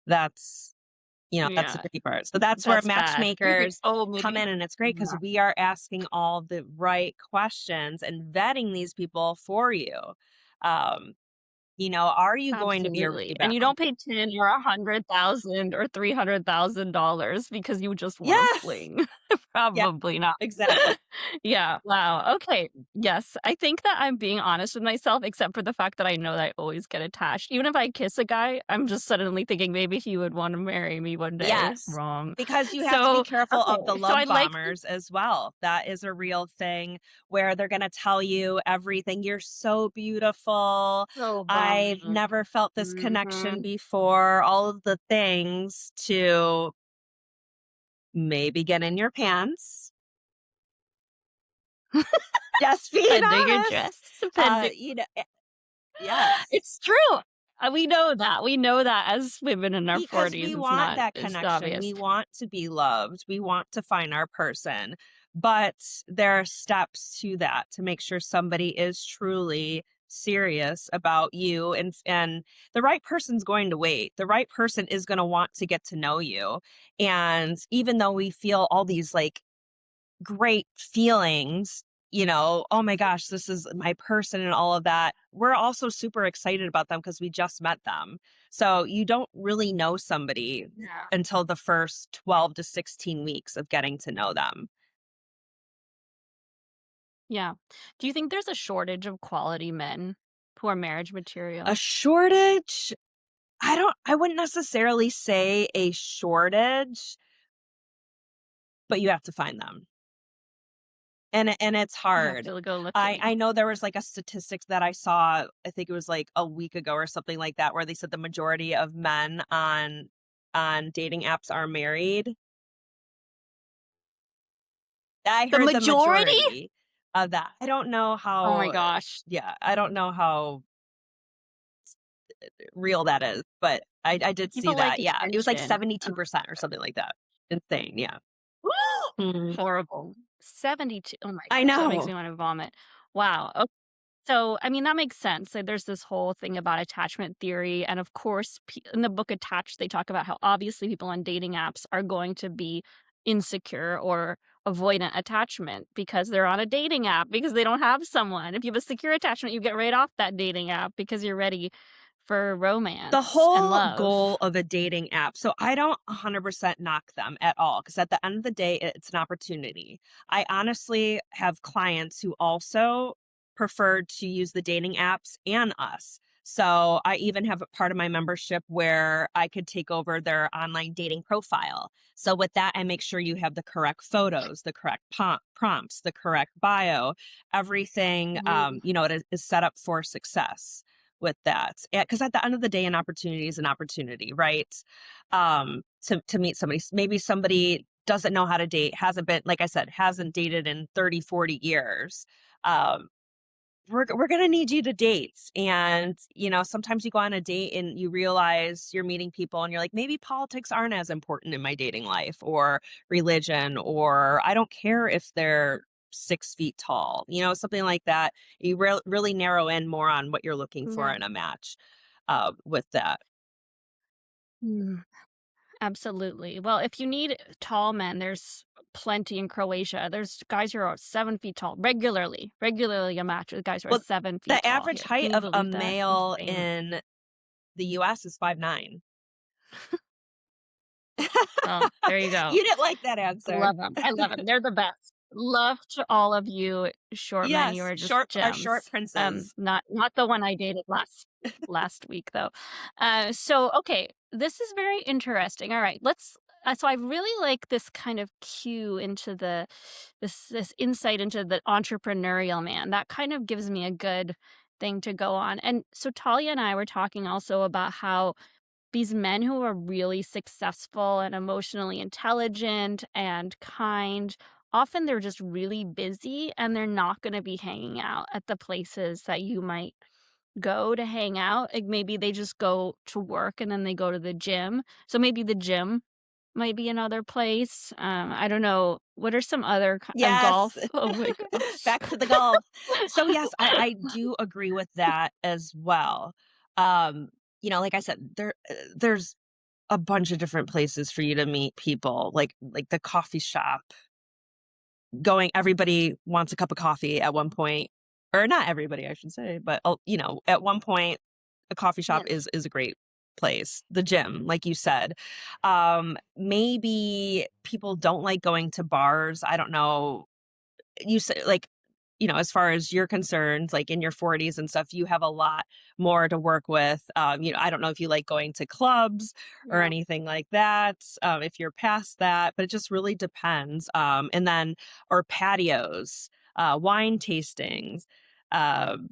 That's that's the
yeah,
tricky part. So that's where
that's bad. Maybe,
matchmakers
oh,
come
maybe,
in, and it's great because
yeah,
we are asking all the right questions and vetting these people for you. um are you going to be a
absolutely. And you
rebound?
don't pay 10 or 100,000 or $300,000 because you just want to
Yes.
fling.
Yeah,
Probably not.
exactly.
Yeah, wow, okay. Yes, I think that I'm being honest with myself, except for the fact that I know that I always get attached. Even if I kiss a guy, I'm just suddenly thinking maybe he would wanna marry me one day.
Yes,
Wrong.
because you have to be
So,
careful of the
okay, so I
love
like
bombers as well. That is a real thing where they're gonna tell you everything. "You're so beautiful.
so
I've
bombing.
never felt this connection
Mhm.
before." All of the things to maybe get in your pants. Just being
Depending your
honest.
dress, depending.
Yes.
It's true. We know that. We know that as women in our
Because
40s,
we want that
it's
connection.
obvious.
We want to be loved. We want to find our person. But there are steps to that to make sure somebody is truly serious about you, and the right person's going to wait. The right person is going to want to get to know you. And even though we feel all these like great feelings, oh my gosh, this is my person and all of that. We're also super excited about them because we just met them. So you don't really know somebody
Yeah.
until the first 12 to 16 weeks of getting to know them.
Yeah. Do you think there's a shortage of quality men who are marriage
A
material?
shortage? I wouldn't necessarily say a shortage, but you have to find them. And it's
You have
hard.
to go
I
looking.
know there was, like, a statistics that I saw, I think it was, like, a week ago or something like that, where they said the majority of men on dating apps are married. I
The
heard the
majority?
majority of that. I don't know
Oh my
how
gosh.
yeah, I don't know how real that is, but I did see
People like
that, yeah. It was, like,
attention. Oh,
72% or something like that. Insane, yeah. Mhm.
horrible. 72. Oh my
I
gosh, that makes
know.
me want to vomit. Wow. So, I mean, that makes sense. So there's this whole thing about attachment theory. And of course, in the book Attached, they talk about how obviously people on dating apps are going to be insecure or avoidant attachment because they're on a dating app because they don't have someone. If you have a secure attachment, you get right off that dating app because you're ready for
The
romance and
whole
love.
goal of a dating app, so I don't 100% knock them at all, because at the end of the day, it's an opportunity. I honestly have clients who also prefer to use the dating apps and us. So I even have a part of my membership where I could take over their online dating profile. So with that, I make sure you have the correct photos, the correct prompts, the correct bio, everything,
Mhm.
it is set up for success with that. Because at the end of the day, an opportunity is an opportunity, right? To meet somebody. Maybe somebody doesn't know how to date, hasn't been, like I said, hasn't dated in 30, 40 years. Um, we're gonna need you to date. And, sometimes you go on a date and you realize you're meeting people and you're like, maybe politics aren't as important in my dating life, or religion, or I don't care if they're 6 feet tall, something like that. You really narrow in more on what you're looking for
Yeah.
in a match with that.
Mm, absolutely. Well, if you need tall men, there's plenty in Croatia. There's guys who are 7 feet tall regularly. Regularly, a match with guys who are
Well,
7 feet
the
tall
average
here.
height
Can you
of a
believe that?
male
Insane.
in the US is 5'9".
Well, there you go.
You didn't like that answer.
Love them. I love them. They're the best. Love to all of you short men. You
Yes,
are just
short our short
gems.
princes.
Not the one I dated last week though. So okay, this is very interesting. All right, let's. So I really like this kind of cue into this insight into the entrepreneurial man. That kind of gives me a good thing to go on. And so Talia and I were talking also about how these men who are really successful and emotionally intelligent and kind, often they're just really busy and they're not going to be hanging out at the places that you might go to hang out. Like maybe they just go to work and then they go to the gym. So maybe the gym might be another place. I don't know. What are some other
Yes.
golf? Oh my gosh.
Back to the golf. So, yes, I do agree with that as well. Um, like I said, there's a bunch of different places for you to meet people, like the coffee shop. Everybody wants a cup of coffee at one point, or not everybody, I should say, but, at one point, a coffee shop
Yeah.
is a great place. The gym, like you said. Maybe people don't like going to bars. I don't know. You say, like, as far as you're concerned, like in your 40s and stuff, you have a lot more to work with. I don't know if you like going to clubs or
Yeah.
anything like that, if you're past that, but it just really depends. And then, or patios, wine tastings, um,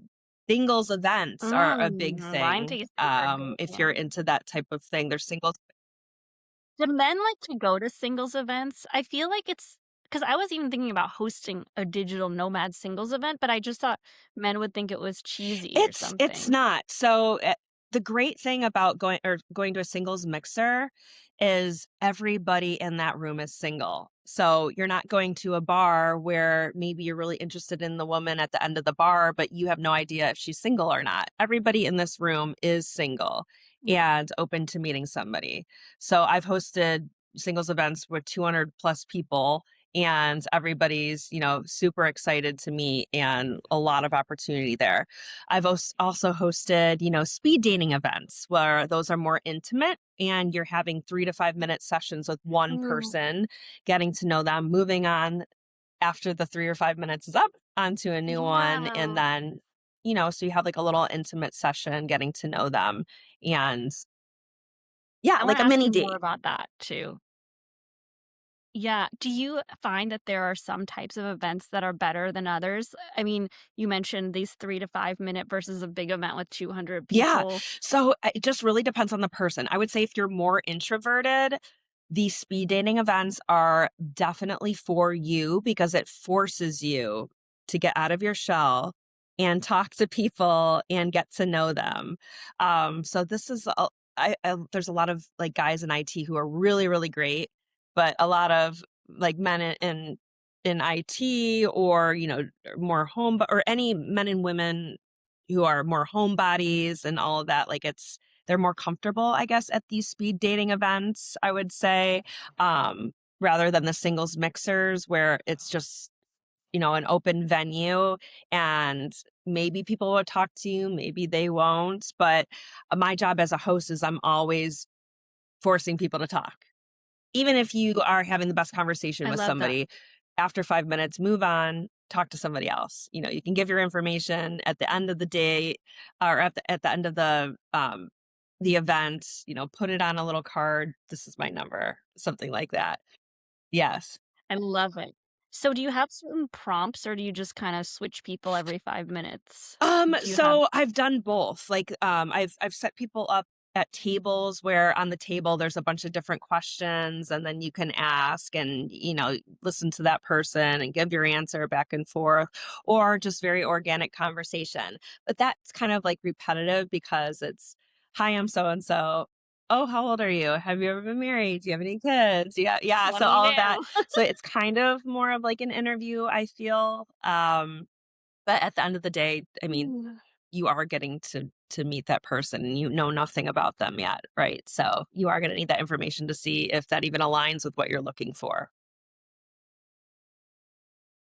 singles events are a big
Wine
thing.
tastings are a big
If you're
one.
into that type of thing, there's singles.
Do men like to go to singles events? I feel like it's because I was even thinking about hosting a digital nomad singles event, but I just thought men would think it was cheesy or
It's
something.
not. So, the great thing about going to a singles mixer is everybody in that room is single. So you're not going to a bar where maybe you're really interested in the woman at the end of the bar, but you have no idea if she's single or not. Everybody in this room is single and open to meeting somebody. So I've hosted singles events with 200 plus people, and everybody's, super excited to meet, and a lot of opportunity there. I've also hosted, speed dating events where those are more intimate and you're having 3 to 5 minute sessions with one
Mm,
person, getting to know them, moving on after the 3 or 5 minutes is up onto a new one. And
yeah.
then, so you have like a little intimate session getting to know them. And yeah,
I
like
wanna
a
ask
mini
you more
date.
about that too. Yeah. Do you find that there are some types of events that are better than others? I mean, you mentioned these 3 to 5 minute versus a big event with 200
Yeah.
people.
So it just really depends on the person. I would say if you're more introverted, these speed dating events are definitely for you because it forces you to get out of your shell and talk to people and get to know them. So this is, there's a lot of like guys in IT who are really, really great, but a lot of like men in IT, or, more home, or any men and women who are more homebodies and all of that. Like they're more comfortable, I guess, at these speed dating events, I would say, rather than the singles mixers where it's just, an open venue, and maybe people will talk to you, maybe they won't. But my job as a host is I'm always forcing people to talk. Even if you are having the best conversation
I
with
love that.
somebody, after 5 minutes, move on, talk to somebody else. You can give your information at the end of the day, or at the end of the event, put it on a little card, "This is my number," something like that. Yes.
I love it. So do you have certain prompts or do you just kinda switch people every 5 minutes? Do you have
So I've done both. Like, I've set people up at tables where on the table there's a bunch of different questions, and then you can ask and, listen to that person and give your answer back and forth, or just very organic conversation. But that's kind of like repetitive because it's, "Hi, I'm so and so. Oh, how old are you? Have you ever been married? Do you have any kids?" Yeah, yeah.
what
So
do we
all of that.
do?
So it's kind of more of like an interview, I feel. But at the end of the day, I mean,
Mm.
you are getting to meet that person and you know nothing about them yet, right? So you are gonna need that information to see if that even aligns with what you're looking for.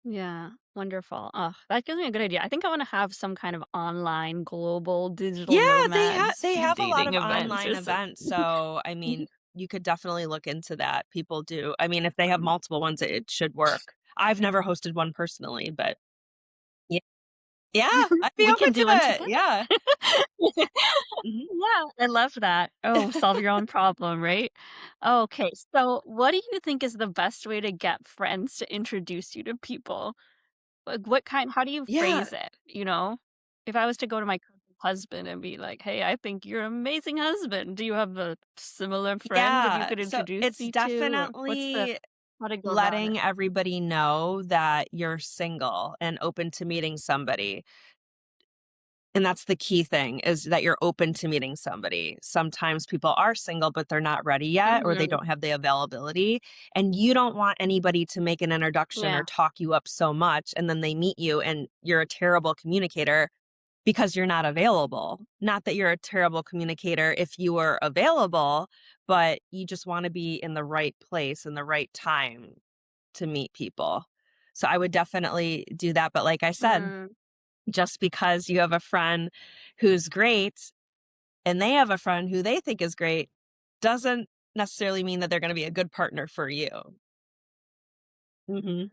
Yeah, wonderful. Oh, that gives me a good idea. I think I wanna have some kind of online global digital
Yeah,
nomad
they
speed
have a lot
dating
of
event
online
or some
events, so, I mean, you could definitely look into that. People do. I mean, if they have multiple ones, it should work. I've never hosted one personally, but yeah. Yeah, I'd be
We
open
can
to
do one
it.
together.
Yeah. Mhm.
Yeah, I love that. Oh, solve your own problem, right? Okay, so what do you think is the best way to get friends to introduce you to people? Like, how do you
Yeah.
phrase it, you know? If I was to go to my cousin's husband and be like, "Hey, I think you're an amazing husband. Do you have a similar friend that you
Yeah.
could
So
introduce
it's
me to?" Or
definitely
how to go about it?
letting everybody know that you're single and open to meeting somebody. And that's the key thing, is that you're open to meeting somebody. Sometimes people are single, but they're not ready yet, or they
Mhm.
don't have the availability. And you don't want anybody to make an introduction or
Yeah.
talk you up so much. And then they meet you and you're a terrible communicator because you're not available. Not that you're a terrible communicator if you were available, but you just want to be in the right place and the right time to meet people. So I would definitely do that. But like I said,
Mm.
just because you have a friend who's great and they have a friend who they think is great doesn't necessarily mean that they're going to be a good partner for you. Hmm.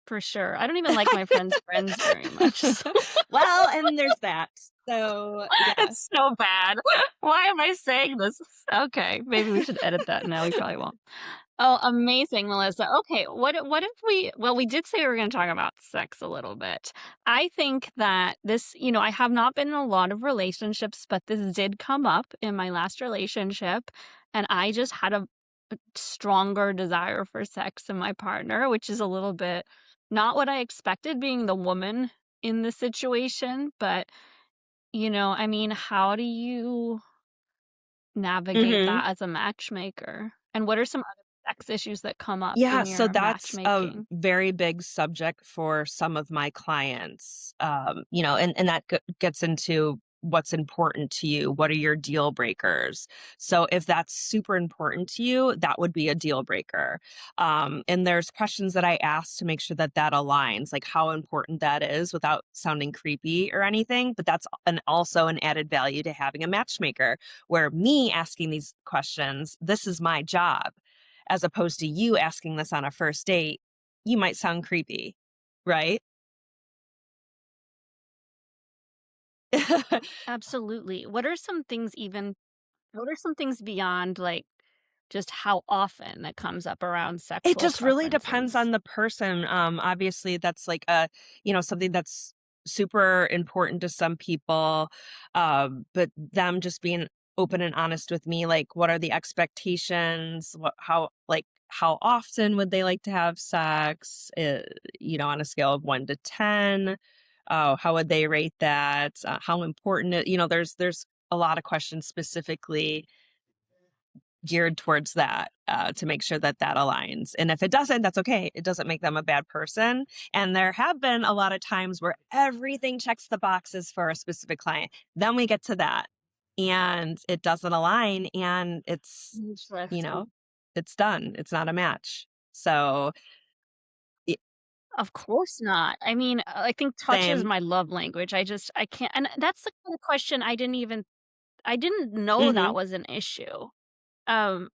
For sure. I don't even like my friends' friends very much, so
Well, and there's that. So, yeah.
it's so bad. Why am I saying this? Okay, maybe we should edit that. No, we probably won't. Oh, amazing, Melissa. Okay, what if we did say we were gonna talk about sex a little bit. I think that I have not been in a lot of relationships, but this did come up in my last relationship, and I just had a stronger desire for sex in my partner, which is a little bit not what I expected being the woman in the situation, but, I mean, how do you navigate
Hmm.
that as a matchmaker? And what are some other sex issues that come up
Yeah,
when
so
you're
that's a
matchmaking?
very big subject for some of my clients. And that gets into what's important to you. What are your deal breakers? So if that's super important to you, that would be a deal breaker. And there's questions that I ask to make sure that that aligns, like how important that is without sounding creepy or anything. But that's also an added value to having a matchmaker, where me asking these questions, this is my job, as opposed to you asking this on a first date, you might sound creepy, right?
Absolutely. What are some things beyond, like, just how often it comes up around
It
sexual
just really depends
preferences?
on the person. Obviously, that's like something that's super important to some people. But them just being open and honest with me, like, what are the expectations? How often would they like to have sex? On a scale of 1 to 10, how would they rate that? How important there's a lot of questions specifically geared towards that, to make sure that that aligns. And if it doesn't, that's okay. It doesn't make them a bad person. And there have been a lot of times where everything checks the boxes for a specific client. Then we get to that and it doesn't align, and you know,
Interesting.
it's done. It's not a match. So, y-
Of course not. I mean, I think touch is
same.
my love language. I can't, and that's the kind of question I didn't know that
Hmm.
was an issue. Um,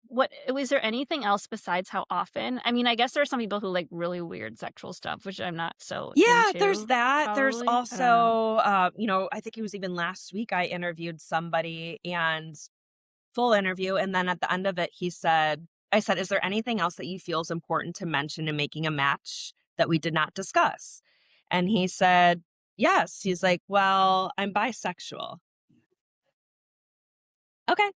what was there anything else besides how often? I mean, I guess there are some people who like really weird sexual stuff, which I'm not so
Yeah, there's
into,
that. There's
probably. I don't know.
also, I think it was even last week I interviewed somebody, and full interview, and then at the end of it, I said, "Is there anything else that you feel is important to mention in making a match that we did not discuss?" And he said, "Yes." He's like, "Well, I'm bisexual." Okay,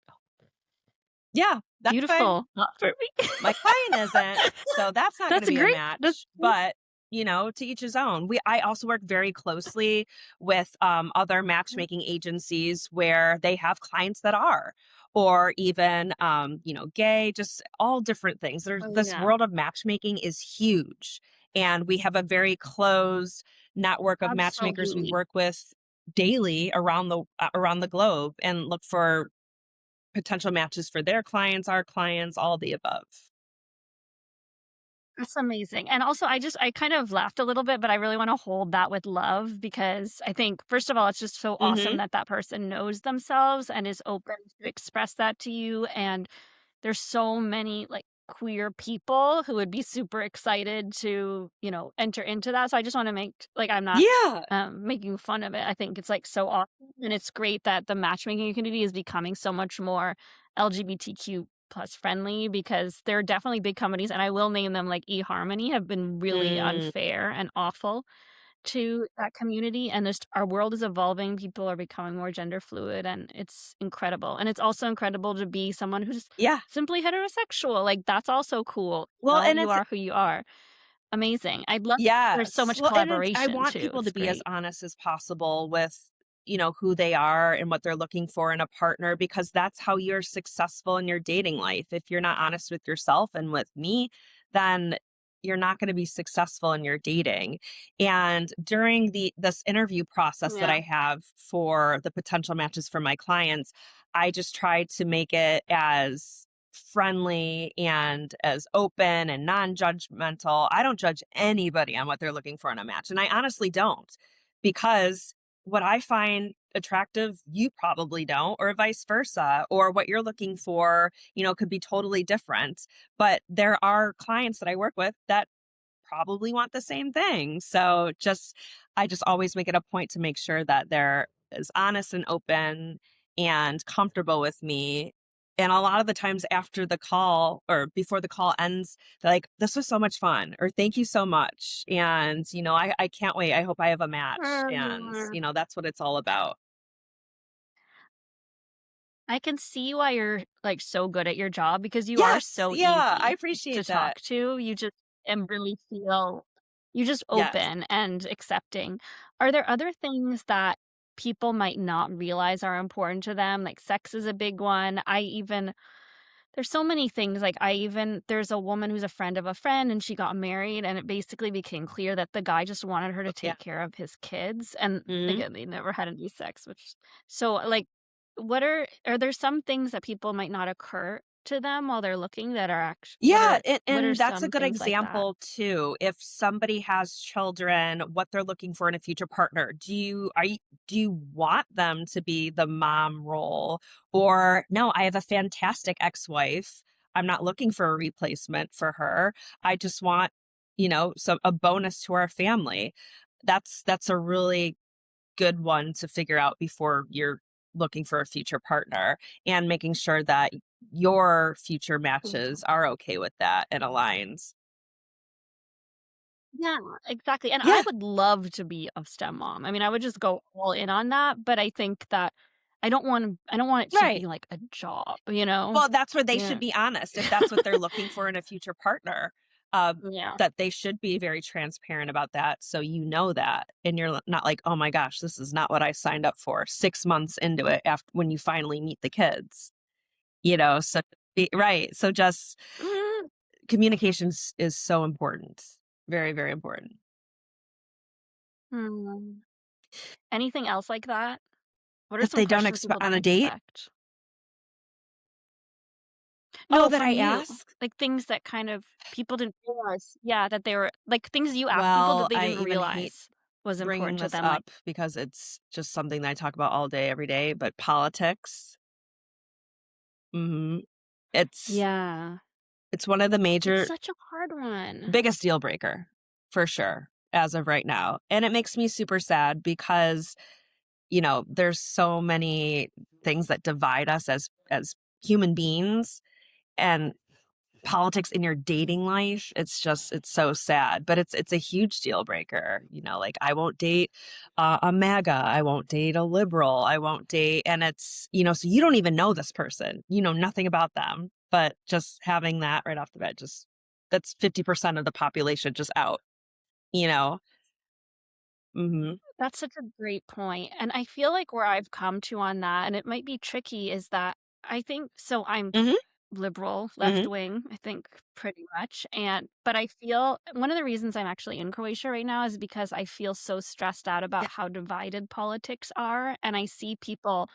yeah, that's fine.
Beautiful. Not for me.
My client isn't, so that's not gonna
That's a
be a
great that's
match, but, to each his own. I also work very closely with, other matchmaking agencies where they have clients that are, or even, gay, just all different things. There's
oh,
this
yeah.
world of matchmaking is huge, and we have a very closed network of matchmakers we
Absolutely.
work with daily around the globe, and look for potential matches for their clients, our clients, all the above.
That's amazing. And also, I kind of laughed a little bit, but I really want to hold that with love because I think, first of all, it's just so awesome
Mhm.
that that person knows themselves and is open to express that to you. And there's so many like queer people who would be super excited to, enter into that. So I just want to make like I'm not
Yeah.
making fun of it. I think it's like so awesome. And it's great that the matchmaking community is becoming so much more LGBTQ plus friendly because there are definitely big companies, and I will name them like eHarmony, have been really
Mm,
unfair and awful to that community, and just our world is evolving, people are becoming more gender fluid, and it's incredible, and it's also incredible to be someone who's
yeah.
simply heterosexual, like, that's also cool,
Well, and
you
it's
are who you are. Amazing. I'd love there's so
yes.
much
Well, and I
collaboration
want
too,
people to
it's
be as
great.
honest as possible with, who they are and what they're looking for in a partner, because that's how you're successful in your dating life. If you're not honest with yourself and with me, then you're not going to be successful in your dating. And during this interview process that
Yeah.
I have for the potential matches for my clients, I just try to make it as friendly and as open and non-judgmental. I don't judge anybody on what they're looking for in a match, and I honestly don't, because what I find attractive, you probably don't, or vice versa, or what you're looking for, could be totally different. But there are clients that I work with that probably want the same thing. So I just always make it a point to make sure that they're as honest and open and comfortable with me. And a lot of the times after the call or before the call ends, they're like, "This was so much fun," or "Thank you so much." And, I can't wait. I hope I have a match. And, that's what it's all about.
I can see why you're, like, so good at your job because you are
Yes.
so
Yeah. I
easy to
appreciate that.
talk to. You just and really feel you're just
Yes.
open and accepting. Are there other things that people might not realize are important to them? Like, sex is a big one. there's so many things, like, there's a woman who's a friend of a friend, and she got married, and it basically became clear that the guy just wanted her to
Yeah.
take care of his kids, and,
Mhm.
again, they never had any sex, which so, like, are there some things that people might not occur to them while they're looking that are
Yeah,
what are
and that's a
some
good
things like that?
example too. If somebody has children, what they're looking for in a future partner. Do you want them to be the mom role, or no, I have a fantastic ex-wife. I'm not looking for a replacement for her. I just want, some a bonus to our family. That's a really good one to figure out before you're looking for a future partner, and making sure that your future
Yeah.
matches are okay with that and aligns.
Yeah, exactly, and I
Yeah,
would love to be a stepmom. I mean, I would just go all in on that, but I think that I don't want it to
right.
be like a job, you know?
Well, that's where they should
Yeah.
be honest. If that's what they're looking for in a future partner,
Yeah.
that they should be very transparent about that, so you know that, and you're not like, "Oh my gosh, this is not what I signed up for," 6 months into it after when you finally meet the kids, so right, so just
Mm,
communications is so important. Very, very important.
hmm. Anything else like that? What are
That
some
they don't
questions
expect
people
on
don't
a date?
expect?
Oh,
No,
that
from
I
you.
ask?
Like, things that kind of people didn't realize yeah, that they were like, things you ask people that
Well,
they
I
didn't
even hate
realize was
bringing
important to
this
them, like
up because it's just something that I talk about all day, every day, but politics, mhm, it's
yeah.
it's one of the
It's
major
such a hard one.
biggest deal breaker for sure as of right now, and it makes me super sad because, there's so many things that divide us as human beings, and politics in your dating life, it's so sad, but it's a huge deal breaker, like I won't date a MAGA, I won't date a liberal, I won't date, and it's, so you don't even know this person, you know nothing about them, but just having that right off the bat, just that's 50% of the population just out, you know? Mhm.
That's such a great point, and I feel like where I've come to on that, and it might be tricky, is that I think so I'm
Mhm.
liberal, left
Mhm.
wing, I think pretty much, but I feel one of the reasons I'm actually in Croatia right now is because I feel so stressed out
Yeah.
about how divided politics are, and I see people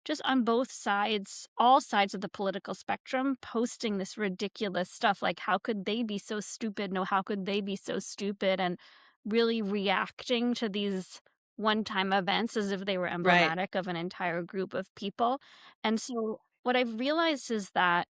just on both sides, all sides of the political spectrum, posting this ridiculous stuff. Like, how could they be so stupid? No, how could they be so stupid? And really reacting to these one time events as if they were
Right.
emblematic of an entire group of people. And so, what I've realized is that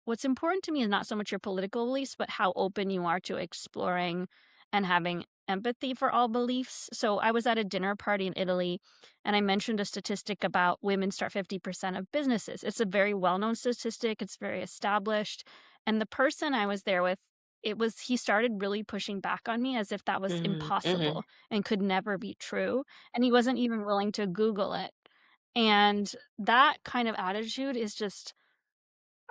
what's important to me is not so much your political beliefs, but how open you are to exploring and having empathy for all beliefs. So I was at a dinner party in Italy and I mentioned a statistic about women start 50% of businesses. It's a very well known statistic, it's very established. And the person I was there with, he started really pushing back on me as if that was
Mhm. Mhm.
impossible and could never be true. And he wasn't even willing to Google it. And that kind of attitude is just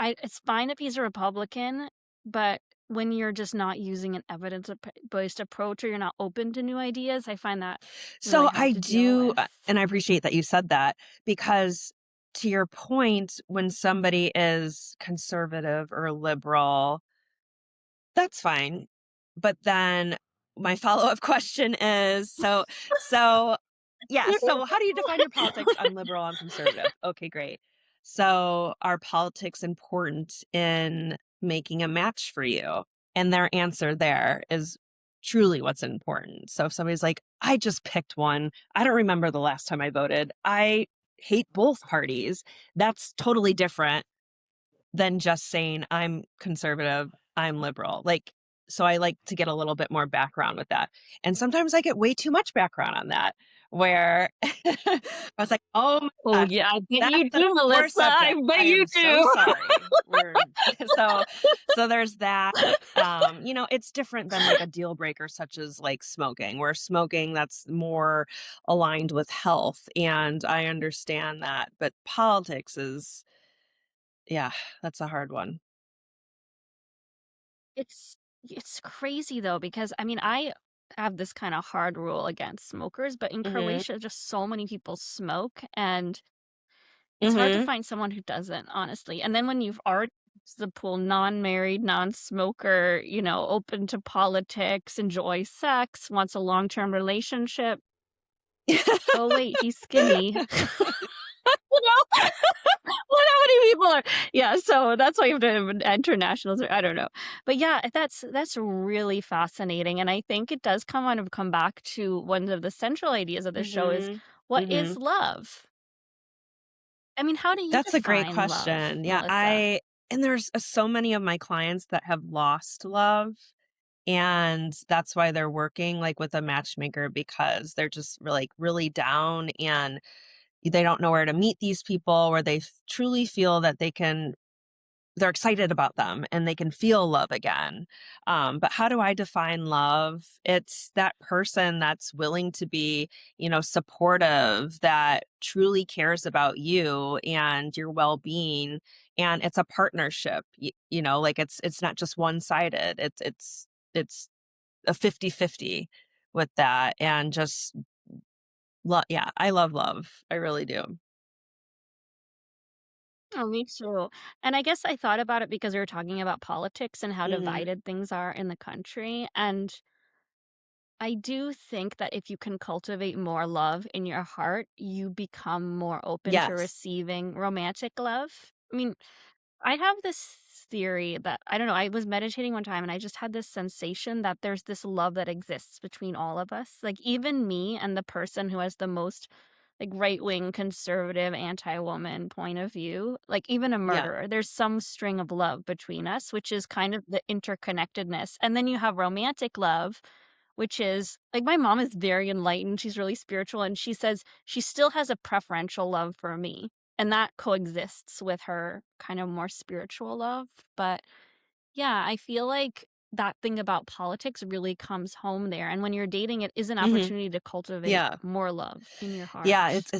it's fine if he's a Republican, but when you're just not using an based approach or you're not open to new ideas, I find that really
So
hard
I
to deal
do,
with.
and I appreciate that you said that, because to your point, when somebody is conservative or liberal, that's fine. But then my follow-up question is, yeah, so how do you define your politics? I'm liberal, I'm conservative. Okay, great. So are politics important in making a match for you? And their answer there is truly what's important. So if somebody's like, I just picked one, I don't remember the last time I voted, I hate both parties, that's totally different than just saying I'm conservative, I'm liberal. Like, so I like to get a little bit more background with that. And sometimes I get way too much background on that, where I was like, oh my
Oh,
gosh,
yeah, I bet
that's
you
a
do,
sore
Melissa. I
subject.
bet
I
you
am so
do.
sorry. We're so so there's that. It's different than like a deal breaker such as like smoking, where smoking that's more aligned with health. And I understand that. But politics is, yeah, that's a hard one.
It's crazy though, because I mean, I have this kind of hard rule against smokers, but in
Mhm.
Croatia, just so many people smoke, and it's hard to
Mhm.
find someone who doesn't, honestly. And then when you've already to the pool, non-married, non-smoker, open to politics, enjoys sex, wants a long-term relationship. Oh, wait, he's skinny. You know? Well, how many people are yeah, so that's why you have to have an internationals or I don't know. But yeah, that's really fascinating, and I think it does come back to one of the central ideas of the show is,
Mhm.
what is
Mhm.
love? I mean, how do you
That's a great
define love,
question. Yeah,
Melissa?
there's so many of my clients that have lost love, and that's why they're working, like, with a matchmaker because they're just, like, really down, and they don't know where to meet these people where they truly feel that they're excited about them and they can feel love again. But how do I define love? It's that person that's willing to be, supportive, that truly cares about you and your well-being. And it's a partnership, like it's not just one-sided. It's a 50-50 with that. And just yeah, I love love. I really do.
Oh, me too. And I guess I thought about it because we were talking about politics and how
Hmm.
divided things are in the country, and I do think that if you can cultivate more love in your heart, you become more open to
Yes.
receiving romantic love. I mean, I have this theory that I don't know, I was meditating one time and I just had this sensation that there's this love that exists between all of us. Like even me and the person who has the most like right-wing conservative anti-woman point of view, like even a
Yeah.
murderer, there's some string of love between us, which is kind of the interconnectedness. And then you have romantic love, which is like my mom is very enlightened, she's really spiritual, and she says she still has a preferential love for me, and that coexists with her kind of more spiritual love. But yeah, I feel like that thing about politics really comes home there, and when you're dating, it is an
Hmm.
opportunity to cultivate
Yeah.
more love in your
Yeah,
heart.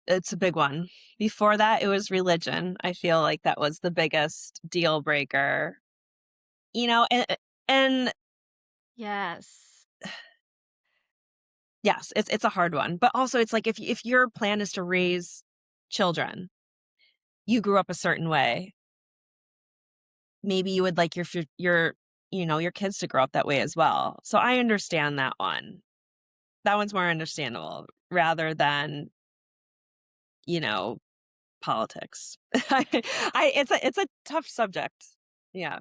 it's a big one. Before that, it was religion. I feel like that was the biggest deal breaker. You know, and
Yes.
yes, it's a hard one. But also it's like if your plan is to raise children, you grew up a certain way, maybe you would like your kids to grow up that way as well. So I understand that one. That one's more understandable rather than, you know, politics. It's a tough subject. Yeah.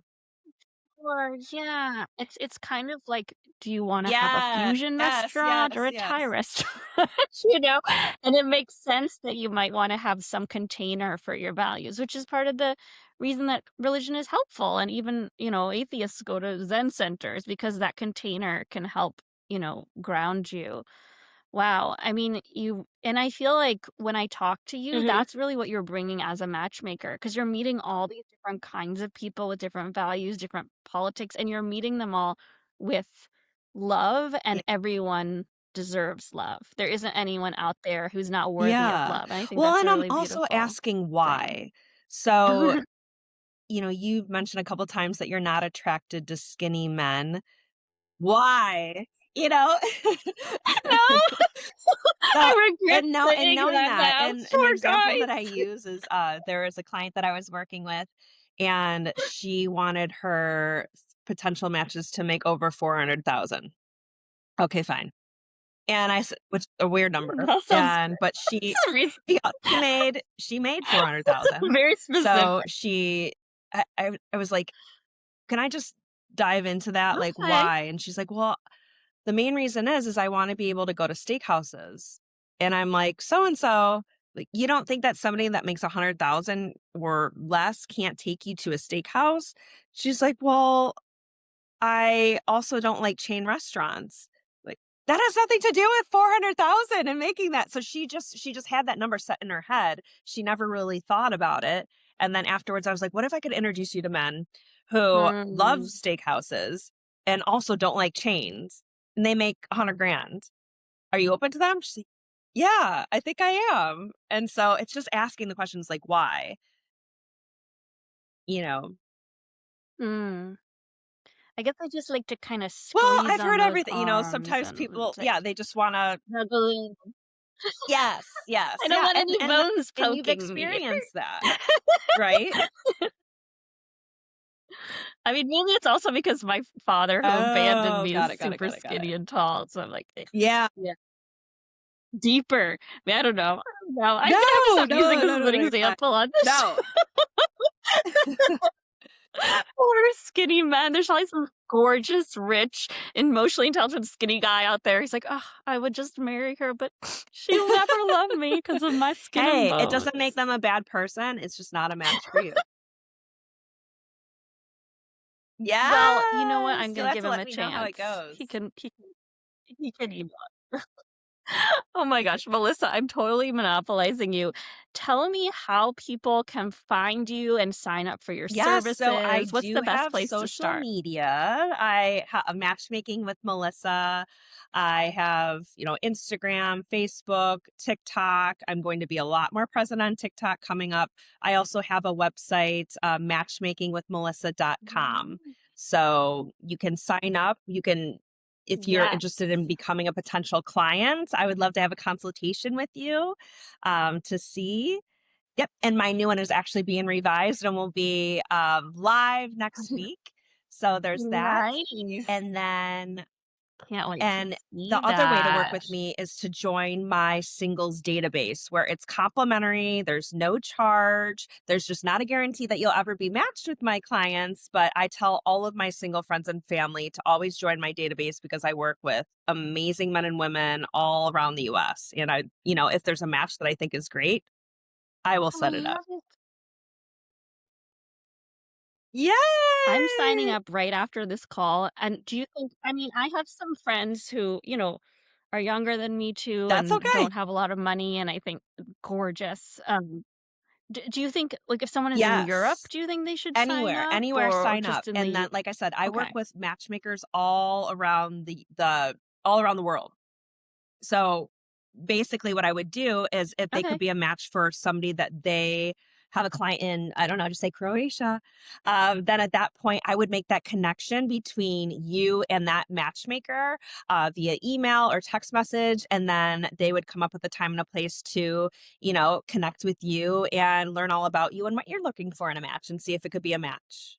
Or yeah, it's kind of like, do you wanna have a
Yeah.
fusion
Yes,
restaurant or
yes,
a Thai
yes.
restaurant? You know? And it makes sense that you might wanna have some container for your values, which is part of the reason that religion is helpful, and even, atheists go to Zen centers because that container can help, ground you. Wow. I mean, and I feel like when I talk to you,
Mhm.
that's really what you're bringing as a matchmaker because you're meeting all these different kinds of people with different values, different politics, and you're meeting them all with love,
Ye
and everyone deserves love. There isn't anyone out there who's not worthy of
Yeah.
love. And I think
Well,
that's
and
a
I'm
really
also
beautiful
asking
thing.
why. So, you've mentioned a couple times that you're not attracted to skinny men. Why? You know?
No,
So
I regret
and
saying
knowing
that
that,
now.
and an
Poor
example that I
guys.
use is, there was a client that I was working with, and she wanted her potential matches to make over 400,000. Okay, fine. And I said, which a weird number,
That sounds
but she
that's reason
she made 400,000.
very specific.
So I was like, "Can I just dive into that? Like,
Okay.
why?" And she's like, "Well, the main reason is I wanna be able to go to steakhouses." And I'm like, "So and so, like, you don't think that somebody that makes 100,000 or less can't take you to a steakhouse?" She's like, "Well, I also don't like chain restaurants." Like, that has nothing to do with 400,000 and making that. So she just had that number set in her head. She never really thought about it. And then afterwards I was like, "What if I could introduce you to men who love
Mm.
steakhouses and also don't like chains and they make 100 grand? Are you open to them?" She's like, "Yeah, I think I am." And so it's just asking the questions like, "Why?" You know?
Mm. I guess I just like to kinda
Well,
squeeze
I've
on
heard
those
everything,
arms
sometimes
and
people,
like
yeah, they just wanna.
snuggling.
Yes, yes,
I don't
yeah,
want any
and
bones
and you've
poking me.
experienced that, right?
I mean, maybe it's also because my father who abandoned
Oh,
me
got
is
it, got it,
super
got it, got it.
skinny and tall, so I'm like,
Yeah.
yeah, deeper. I don't know. I don't know. I'm
No,
gonna have to stop using
no,
this
no,
as
no,
an
no, you're fine.
example on this.
No.
Poor skinny men. There's always some gorgeous, rich, emotionally intelligent skinny guy out there. He's like, "Oh, I would just marry her, but she'll never love me because of my skin and
Hey, it doesn't make
bones."
them a bad person, it's just not a match for you.
Well, you know what?
Yes!
I'm
You'll
gonna
have
give
to
him
let
a
me know how it
chance.
goes.
He can email. Oh my gosh, Melissa, I'm totally monopolizing you. Tell me how people can find you and sign up for your
Yes, so I
services. What's
do
the best
have
place to
social
start?
media. I have Matchmaking with Melissa. I have, Instagram, Facebook, TikTok. I'm going to be a lot more present on TikTok coming up. I also have a website, matchmakingwithmelissa.com.
Mm,
So you can sign up. If you're
yes.
interested in becoming a potential client, I would love to have a consultation with you to see. Yep, and my new one is actually being revised and will be, live next week. So there's that,
Nice.
and then
Can't wait to
and the
see
other way to work
that.
with me is to join my singles database where it's complimentary, there's no charge, there's just not a guarantee that you'll ever be matched with my clients, but I tell all of my single friends and family to always join my database because I work with amazing men and women all around the US, and if there's a match that I think is great, I will
Oh, I
set it up.
love it. I'm signing
Yay!
up right after this call. And do you think, I mean, I have some friends who, are younger than me too
That's
and
okay.
don't have a lot of money and I think gorgeous. Do you think, like, if someone is in Europe,
Yes.
do you think they should sign
Anywhere,
up
anywhere
or
sign up.
just in the
And then, like I said, I work
Okay.
with matchmakers all around the all around the world. So basically what I would do is if they could
Okay.
be a match for somebody that they have a client in, I don't know, just say Croatia, then at that point, I would make that connection between you and that matchmaker via email or text message. And then they would come up with a time and a place to, connect with you and learn all about you and what you're looking for in a match and see if it could be a match.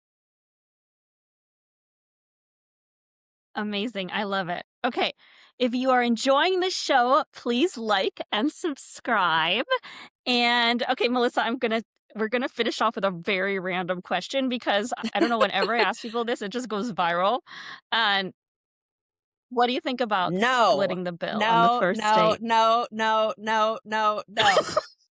Amazing. I love it. Okay. If you are enjoying the show, please like and subscribe. And okay, Melissa, we're gonna finish off with a very random question because I don't know, whenever I ask people this, it just goes viral. And what do you think about
No,
splitting the bill on the
no,
first
no,
date?
no, no, no, no, no,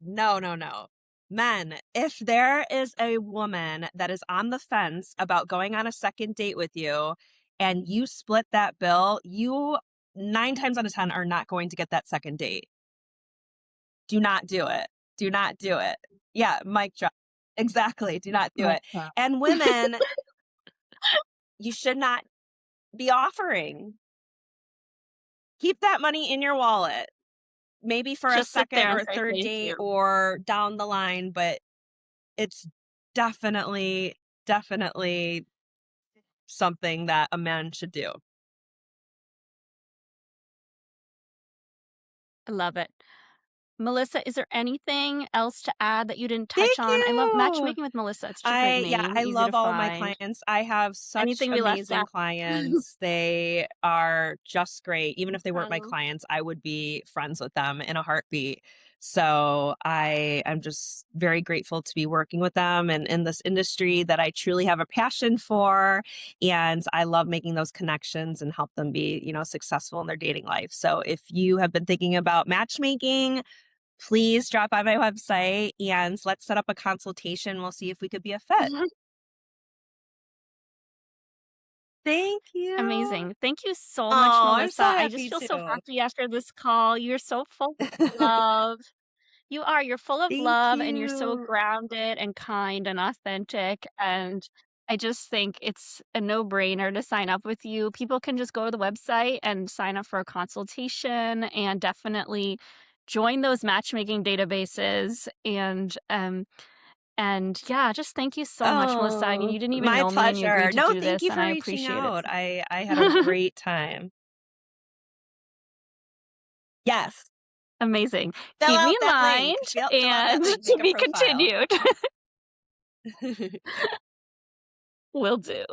no, no, no. Men, if there is a woman that is on the fence about going on a second date with you and you split that bill, you 9 times out of 10 are not going to get that second date. Do not do it. Do not do it. Yeah, mic drop. Exactly. Do not do
Mic
it.
drop.
And women, you should not be offering. Keep that money in your wallet. Maybe for a
Just sit
second
there
or
and
a
say
third
thank
date
you.
or down the line, but it's definitely, definitely something that a man should do.
I love it. Melissa, is there anything else to add that you didn't touch
Thank
on? I love
you.
Matchmaking with Melissa. It's such a great
Yeah,
name,
I
easy to
love all my
find.
clients. I have such
Anything we left
amazing
out?
clients. They are just great. Even if they weren't my
Um,
clients, I would be friends with them in a heartbeat. So I'm just very grateful to be working with them and in this industry that I truly have a passion for. And I love making those connections and help them be, successful in their dating life. So if you have been thinking about matchmaking, please drop by my website and let's set up a consultation. We'll see if we could be a fit. Thank you.
Amazing. Thank you so much,
Oh, I'm so
Melissa. I just
happy
feel so
too.
happy after this call. You're so full of love. You are. You're full of
Thank
love and you're so
you.
grounded and kind and authentic. And I just think it's a no brainer to sign up with you. People can just go to the website and sign up for a consultation and definitely join those matchmaking databases. And yeah, just thank you so much, Melissa. I mean,
Oh,
you didn't even
my
know me and you
pleasure.
agreed to
No,
do
thank
this,
you
and
for
I
reaching
appreciate it.
out. I had a great time. Yes.
Amazing.
Fill
Keep me
out
in
that
mind
link. Fill out that
and
link.
to
Make a
be
profile.
continued. Will do.